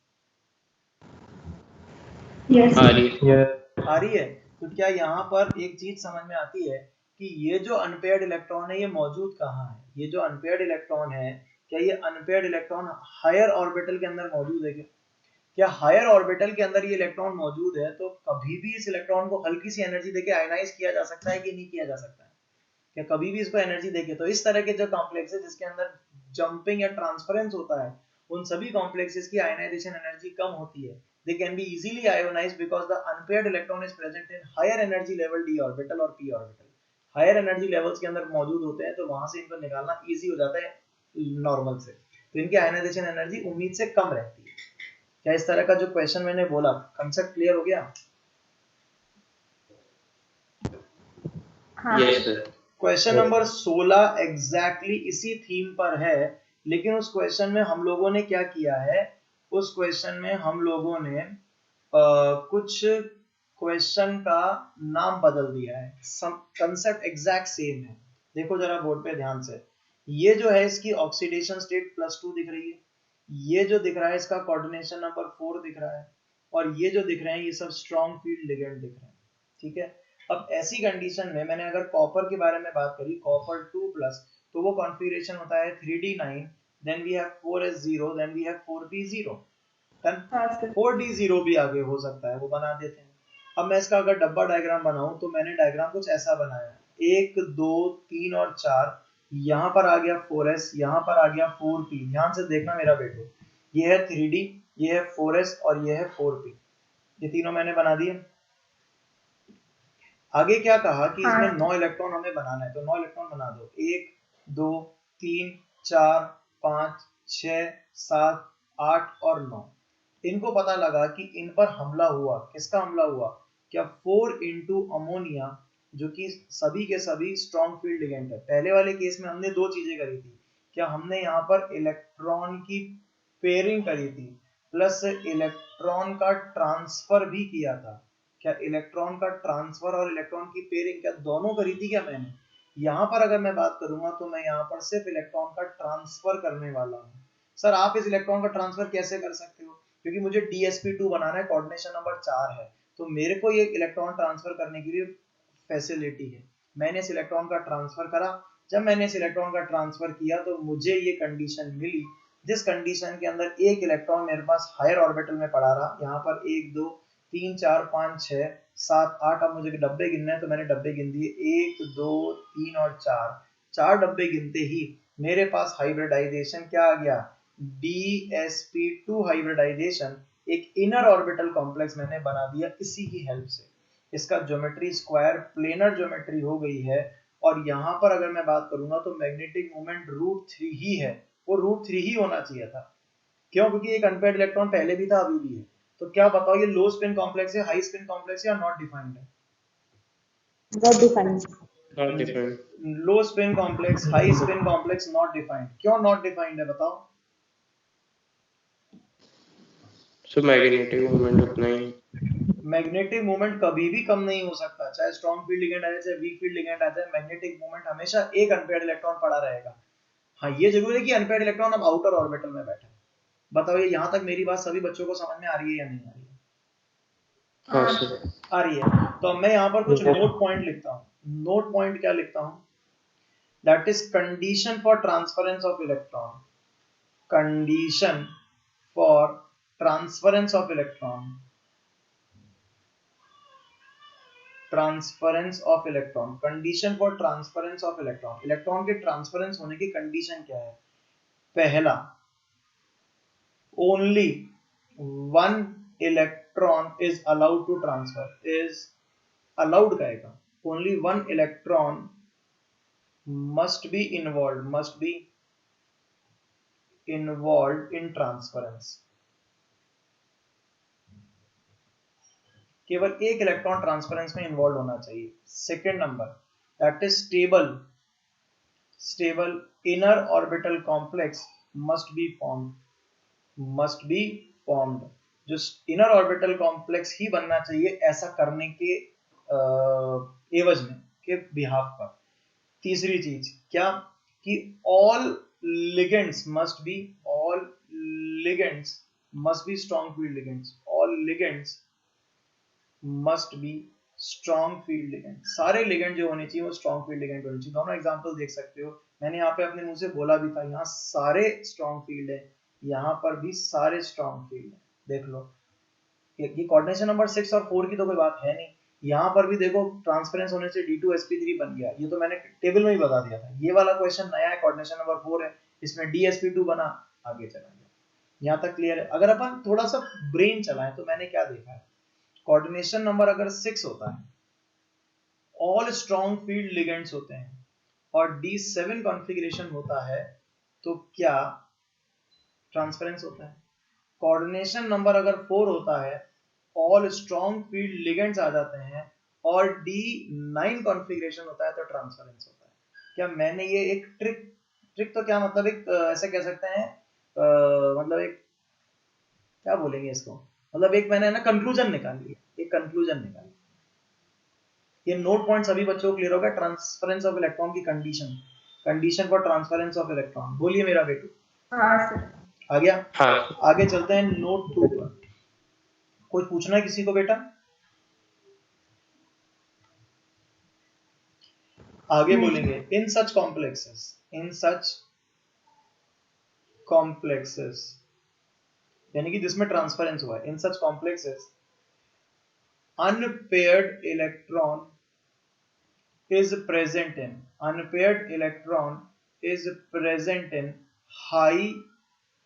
यस आ रही है। यस आ रही है। तो क्या यहाँ पर एक चीज समझ में आती है कि ये जो अनपेयर्ड इलेक्ट्रॉन है ये मौजूद कहाँ है? ये जो अनपेयर्ड इलेक्ट्रॉन है, क्या ये अनपेयर्ड इलेक्ट्रॉन हायर ऑर्बिटल के अंदर मौजूद है क्या? क्या हायर ऑर्बिटल के अंदर ये इलेक्ट्रॉन मौजूद है तो कभी भी इस इलेक्ट्रॉन को हल्की सी एनर्जी देके आयनाइज किया जा सकता है कि नहीं किया जा सकता है? क्या कभी भी इसको एनर्जी देके? तो इस तरह के जो कॉम्प्लेक्सेस जिसके अंदर जंपिंग या ट्रांसफरेंस होता है, उन सभी कॉम्प्लेक्सेस की आयनाइजेशन एनर्जी कम होती है। They can be easily ionized because the unpaired electron is present in higher energy level d orbital और p orbital. Higher energy levels के अंदर मौजूद होते हैं तो वहां से इनको निकालना इजी हो जाता है नॉर्मल से, तो इनकी आयनाइजेशन एनर्जी उम्मीद से कम रहती है। क्या इस तरह का जो क्वेश्चन मैंने बोला कंसेप्ट क्लियर हो गया? हाँ yes sir. Question number 16 exactly इसी थीम पर है, लेकिन उस क्वेश्चन में हम लोगों ने क्या किया है? उस क्वेश्चन में हम लोगों ने कुछ क्वेश्चन का नाम बदल दिया है। कंसेप्ट एग्जैक्ट सेम है। देखो जरा बोर्ड पे ध्यान से, ये जो है इसकी ऑक्सीडेशन स्टेट +2 दिख रही है, ये जो दिख रहा है इसका कोऑर्डिनेशन नंबर 4 दिख रहा है, और ये जो दिख रहे हैं ये सब स्ट्रॉन्ग फील्ड लिगेंड दिख रहे हैं। ठीक है, अब ऐसी कंडीशन में मैंने अगर कॉपर के बारे में बात करी, कॉपर 2+, तो वो कॉन्फ़िगरेशन होता है 3d9, then we have 4s0, then we have 4p0, done. हाँ सर। 4d0 भी आगे हो सकता है, वो बना देते हैं। अब मैं इसका अगर डब्बा डायग्राम बनाऊं तो मैंने डायग्राम कुछ ऐसा बनाया, 1 2 3 और 4, यहाँ पर आ गया 4s, यहाँ पर आ गया 4p। ध्यान से देखना मेरा बेटो, ये है 3d, ये है 4s और ये है 4p, ये तीनों मैंने बना दिए। आगे क्या कहा कि हाँ। इसमें 9 इलेक्ट्रॉन हमें बनाना है, तो 9 इलेक्ट्रॉन बना दो, 1 2 3 4 5 6 7 8 और 9। इनको पता लगा कि इन पर हमला हुआ, किसका हमला हुआ? क्या 4 इंटू अमोनिया, जो कि सभी के सभी स्ट्रॉन्ग फील्ड लिगेंड है। पहले वाले केस में हमने दो चीजें करी थी, क्या हमने यहाँ पर इलेक्ट्रॉन की पेयरिंग करी थी प्लस इलेक्ट्रॉन का ट्रांसफर भी किया था। क्या इलेक्ट्रॉन का ट्रांसफर और इलेक्ट्रॉन की पेयरिंग क्या दोनों करी थी क्या मैंने? यहाँ पर अगर मैं बात करूंगा तो मैं यहाँ पर सिर्फ इलेक्ट्रॉन का ट्रांसफर करने वाला हूँ। सर आप इस इलेक्ट्रॉन का ट्रांसफर कैसे कर सकते हो? क्योंकि मुझे DsP2 बनाना है, कोऑर्डिनेशन नंबर 4 है, तो मेरे को ये इलेक्ट्रॉन ट्रांसफर करने के लिए फैसिलिटी है। मैंने इस इलेक्ट्रॉन का ट्रांसफर करा, जब मैंने इस इलेक्ट्रॉन का ट्रांसफर किया तो मुझे ये कंडीशन मिली, जिस कंडीशन के अंदर एक इलेक्ट्रॉन मेरे पास हायर ऑर्बिटल में पड़ा रहा। यहाँ पर 1 2 3 4 5 6 7 8, अब मुझे डब्बे गिनने हैं तो मैंने डब्बे गिन दिए, 1 2 3 और 4। 4 डब्बे गिनते ही मेरे पास हाइब्रिडाइजेशन क्या आ गया? DsP2 हाइब्रिडाइजेशन, एक इनर ऑर्बिटल कॉम्प्लेक्स मैंने बना दिया इसी की हेल्प से। इसका ज्योमेट्री स्क्वायर प्लेनर ज्योमेट्री हो गई है। और यहाँ पर अगर मैं बात करूंगा तो मैग्नेटिक मोमेंट √3 ही है, वो √3 ही होना चाहिए था। क्यों? क्योंकि एक अनपेयर्ड इलेक्ट्रॉन पहले भी था अभी भी है, तो तो क्या बताओ ये लो स्पिन कॉम्प्लेक्स है, हाई स्पिन कॉम्प्लेक्स या नॉट डिफाइंड है? Not defined. Not defined. Low spin complex, high spin complex not defined. क्यों नॉट डिफाइंड है बताओ? सो मैग्नेटिक मोमेंट उतना ही। मैग्नेटिक मोमेंट कभी भी कम नहीं हो सकता, चाहे स्ट्रॉन्ग फील्ड लिगेंड आ जाए चाहे वीक फील्ड लिगेंड आ जाए, मैग्नेटिक मोमेंट हमेशा एक अनपेयर्ड इलेक्ट्रॉन पड़ा रहेगा। हाँ ये जरूर है कि अनपेयर्ड इलेक्ट्रॉन अब आउटर ऑर्बिटल में बैठा है। बताओ ये यहाँ तक मेरी बात सभी बच्चों को समझ में आ रही है या नहीं आ रही है? हाँ सर। आ रही है। तो अब मैं यहाँ पर कुछ नोट पॉइंट लिखता हूँ। नोट पॉइंट क्या लिखता हूँ? That is condition for transference of electron. Condition for transference of electron. Transference of electron, condition for transference of electron. Electron के ट्रांसफरेंस होने की कंडीशन क्या है? पहला, only one electron is allowed to transfer. Is allowed कहेगा, only one electron must be involved in transference। केवल एक electron transference में इन्वॉल्व होना चाहिए। Second number, that is stable inner orbital complex must be formed. जो inner orbital complex ही बनना चाहिए ऐसा करने के एवज में, के बिहाफ पर। तीसरी चीज क्या कि all ligands must be strong field ligands. All ligands must be strong field ligand. सारे लिगेंड जो होने चाहिए वो स्ट्रॉन्ग फील्ड लिगेंड होने चाहिए। दोनों एग्जांपल देख सकते हो, मैंने यहाँ पे अपने मुंह से बोला भी था, यहाँ सारे स्ट्रॉन्ग फील्ड है, यहाँ पर भी सारे स्ट्रॉन्ग फील्ड है। देख लो ये कोऑर्डिनेशन नंबर 6 और 4 की तो कोई बात है नहीं। यहाँ पर भी देखो ट्रांसफरेंस होने से D2sp3 बन गया, ये तो मैंने टेबल में ही बता दिया था। ये वाला क्वेश्चन नया है, कोऑर्डिनेशन नंबर 4 है, इसमें DsP2 बना, आगे चला गया। यहाँ तक क्लियर है? अगर अपन थोड़ा सा ब्रेन चलाएं तो मैंने क्या देखा है, कोऑर्डिनेशन नंबर अगर 6 होता है, ऑल स्ट्रॉन्ग फील्ड लिगेंड्स होते हैं, और D7 कॉन्फ़िगरेशन होता है, तो क्या ट्रांसफरेंस होता है? कोऑर्डिनेशन नंबर अगर 4 होता है, ऑल स्ट्रॉन्ग फील्ड लिगेंड्स आ जाते हैं, और D9 कॉन्फ़िगरेशन होता है तो ट्रांसफरेंस होता है। क्या मैंने ये एक ट्रिक तो क्या मतलब एक ऐसे कह सकते हैं, मतलब एक क्या बोलेंगे इसको, मतलब एक मैंने ना कंक्लूजन निकाल लिया, एक कंक्लूजन निकाल लिया। ये नोट पॉइंट सभी बच्चों को क्लियर होगा। ट्रांसफरेंस ऑफ इलेक्ट्रॉन की condition for transference of electron. बोलिए मेरा बेटू। हाँ सर। आ गया? हाँ। आगे चलते हैं नोट 2 पर। कुछ पूछना है किसी को बेटा? आगे बोलेंगे इन सच कॉम्प्लेक्सेस, यानी कि जिसमें ट्रांसफरेंस हुआ है, इन सच complexes unpaired electron is present in high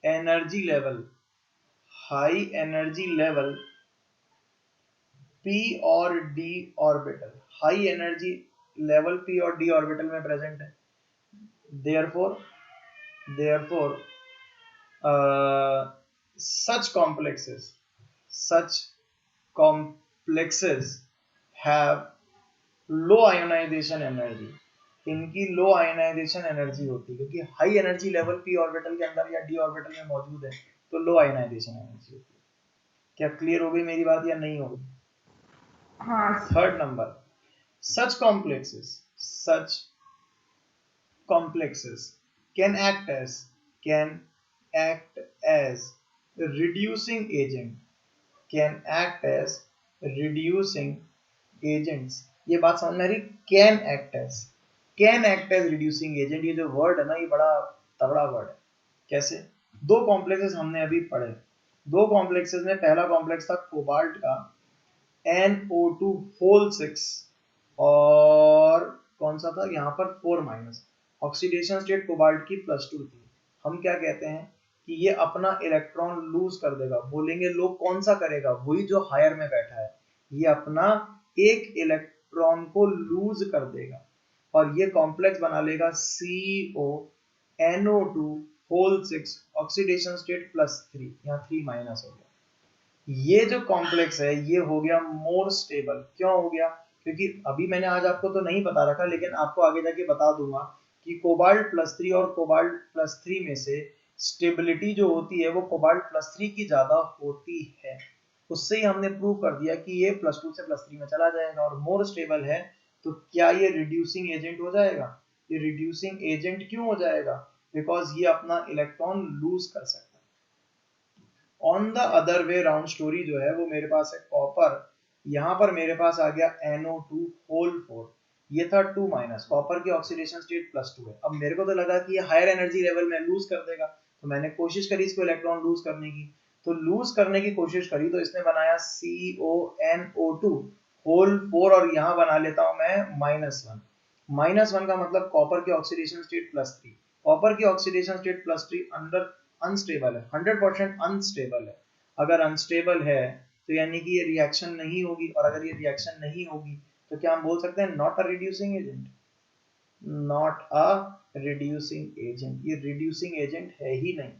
energy level p और d orbital। High energy level p और d ऑर्बिटल में प्रेजेंट है। therefore such complexes have low ionization energy। इनकी लो आयनाइजेशन एनर्जी होती है, क्योंकि high energy level p orbital के अंदर या d ऑर्बिटल में मौजूद है, तो लो आयनाइजेशन एनर्जी होती है। क्या क्लियर हो गई मेरी बात या नहीं हो गई? हाँ। Third number, such complexes can act as reducing agents। ये बात समझ में आ रही? can act as reducing agent। ये जो वर्ड है ना, ये बड़ा तगड़ा वर्ड है। कैसे? दो कॉम्प्लेक्सेस हमने अभी पढ़े। दो कॉम्प्लेक्सेस में पहला कॉम्प्लेक्स था कोबाल्ट का NO2 और कौन सा था यहाँ पर 4-, ऑक्सीडेशन स्टेट कोबाल्ट की +2 थी। हम क्या कहते हैं कि ये अपना इलेक्ट्रॉन लूज कर देगा। बोलेंगे लो कौन सा करेगा? वही जो हायर में बैठा है, ये अपना एक इलेक्ट्रॉन को लूज कर देगा और ये कॉम्प्लेक्स बना लेगा CONO2 ऑक्सीडेशन स्टेट +3, यहाँ 3- हो गया। ये जो कॉम्प्लेक्स है ये हो गया मोर स्टेबल। क्यों हो गया? क्योंकि अभी मैंने आज आपको तो नहीं बता रखा, लेकिन आपको आगे जाके बता दूंगा कि कोबाल्ट +3 और कोबाल्ट +3 में से स्टेबिलिटी जो होती है वो कोबाल्ट +3 की ज्यादा होती है। उससे ही हमने प्रूव कर दिया कि ये +2 से +3 में चला जाएगा। और मोर स्टेबल है तो क्या ये रिड्यूसिंग एजेंट हो जाएगा? ये रिड्यूसिंग एजेंट क्यों हो जाएगा? बिकॉज ये अपना इलेक्ट्रॉन लूज कर सकता है। On the other way round story जो है वो मेरे पास है कॉपर, यहाँ पर मेरे पास आ गया NO2 होल 4, ये था 2- कॉपर की ऑक्सीडेशन स्टेट +2 है। अब मेरे को तो लगा कि ये हायर एनर्जी लेवल में लूज कर देगा, तो मैंने कोशिश करी इसको इलेक्ट्रॉन लूज करने की। तो लूज करने की कोशिश करी तो इसने बनाया CONO2 होल 4, और यहाँ बना लेता हूं मैं -1। -1 का मतलब कॉपर की ऑक्सीडेशन स्टेट +3। कॉपर की ऑक्सीडेशन स्टेट +3 अंडर अनस्टेबल है, 100% अनस्टेबल है। अगर अनस्टेबल है तो यानी कि ये रिएक्शन नहीं होगी, और अगर ये रिएक्शन नहीं होगी तो क्या हम बोल सकते हैं not a reducing agent? Not a reducing agent, ये रिड्यूसिंग एजेंट है ही नहीं।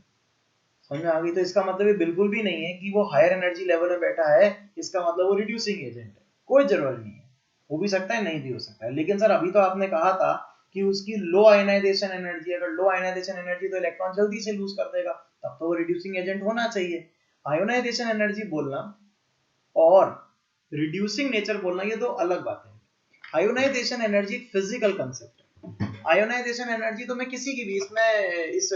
समझ में आ गई? तो इसका मतलब ये बिल्कुल भी नहीं है कि वो हायर एनर्जी लेवल में बैठा है इसका मतलब वो रिड्यूसिंग एजेंट है, कोई जरूरत नहीं है। हो भी सकता है, नहीं भी हो सकता है। लेकिन सर अभी तो आपने कहा था कि उसकी लो आयनाइजेशन एनर्जी, अगर लो आयनाइजेशन एनर्जी तो इलेक्ट्रॉन जल्दी से लूज कर देगा, तब तो वो रिड्यूसिंग एजेंट होना चाहिए। आयोनाइजेशन एनर्जी बोलना और रिड्यूसिंग नेचर बोलना ये दो अलग बातें हैं। आयोनाइजेशन एनर्जी एक फिजिकल कंसेप्ट है। आयोनाइजेशन एनर्जी तो मैं किसी की भी इस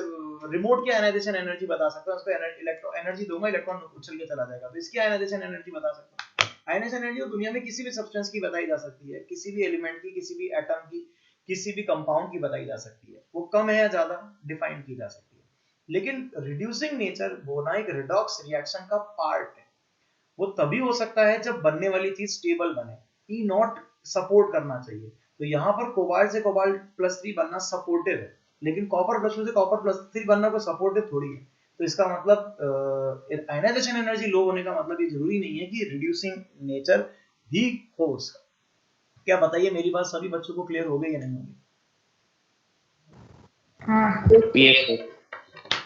रिमोट की आयोनाइजेशन एनर्जी बता सकता हूं, उसको इलेक्ट्रॉन एनर्जी दूंगा, इलेक्ट्रॉन उछल के चला जाएगा, तो इसकी आयोनाइजेशन एनर्जी बता सकता हूं। आयोनाइजेशन एनर्जी दुनिया में किसी भी सब्सटेंस की बताई जा सकती है, किसी भी एलिमेंट की, किसी भी एटम की, किसी भी कंपाउंड की बताई जा सकती है। वो कम है या ज्यादा डिफाइन की जा सकती है। लेकिन रिड्यूसिंग नेचर वो ना एक रिडॉक्स रिएक्शन का पार्ट है। वो तभी हो सकता है जब बनने वाली चीज स्टेबल बने, ई नॉट सपोर्ट करना चाहिए। तो यहाँ पर कोबाल्ट से कोबाल्ट +3 बनना सपोर्टिव है, लेकिन कॉपर +2 से कॉपर +3 बनना कोई सपोर्टिव थोड़ी है। तो इसका मतलब आयनाइजेशन एनर्जी लो होने का मतलब ये जरूरी नहीं है कि रिड्यूसिंग नेचर ही हो उसका। क्या बताइए, मेरी बात सभी बच्चों को क्लियर हो गई या नहीं होगी? Yes sir.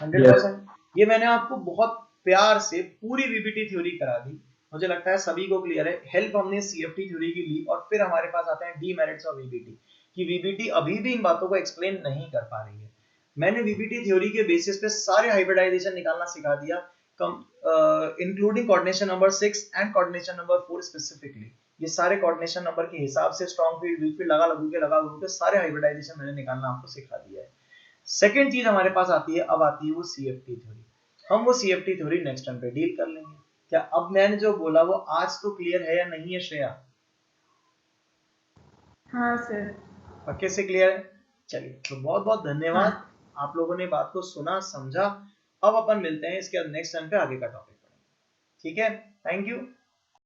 100%। ये मैंने आपको बहुत प्यार से पूरी वीबीटी थ्योरी करा दी, मुझे लगता है सभी को क्लियर है। हेल्प हमने सीएफटी थ्योरी की ली, और फिर हमारे पास आते हैं डीमेरिट्स ऑफ वीबीटी, कि वीबीटी अभी भी इन बातों को एक्सप्लेन नहीं कर पा रही है। मैंने वीबीटी थ्योरी के बेसिस पे सारे हाइब्रिडाइजेशन निकालना सिखा दिया, including coordination number 6 and coordination number 4 specifically. ये सारे कोऑर्डिनेशन नंबर के हिसाब से स्ट्रॉन्ग फील्ड, वीक फील्ड लगा लगू के सारे हाइब्रिडाइजेशन मैंने निकालना आपको सिखा दिया है। सेकेंड चीज हमारे पास आती है, अब आती है वो सीएफटी थ्योरी। हम वो सीएफटी थ्योरी नेक्स्ट टाइम पे डील कर लेंगे। क्या अब मैंने जो बोला वो आज तो क्लियर है या नहीं है श्रेया? हाँ सर। पक्के से क्लियर है? चलिए, तो बहुत बहुत धन्यवाद। आप लोगों ने बात को सुना, समझा। अब अपन मिलते हैं इसके नेक्स्ट टाइम पे आगे का टॉपिक पढ़ेंगे। ठीक है, थैंक यू।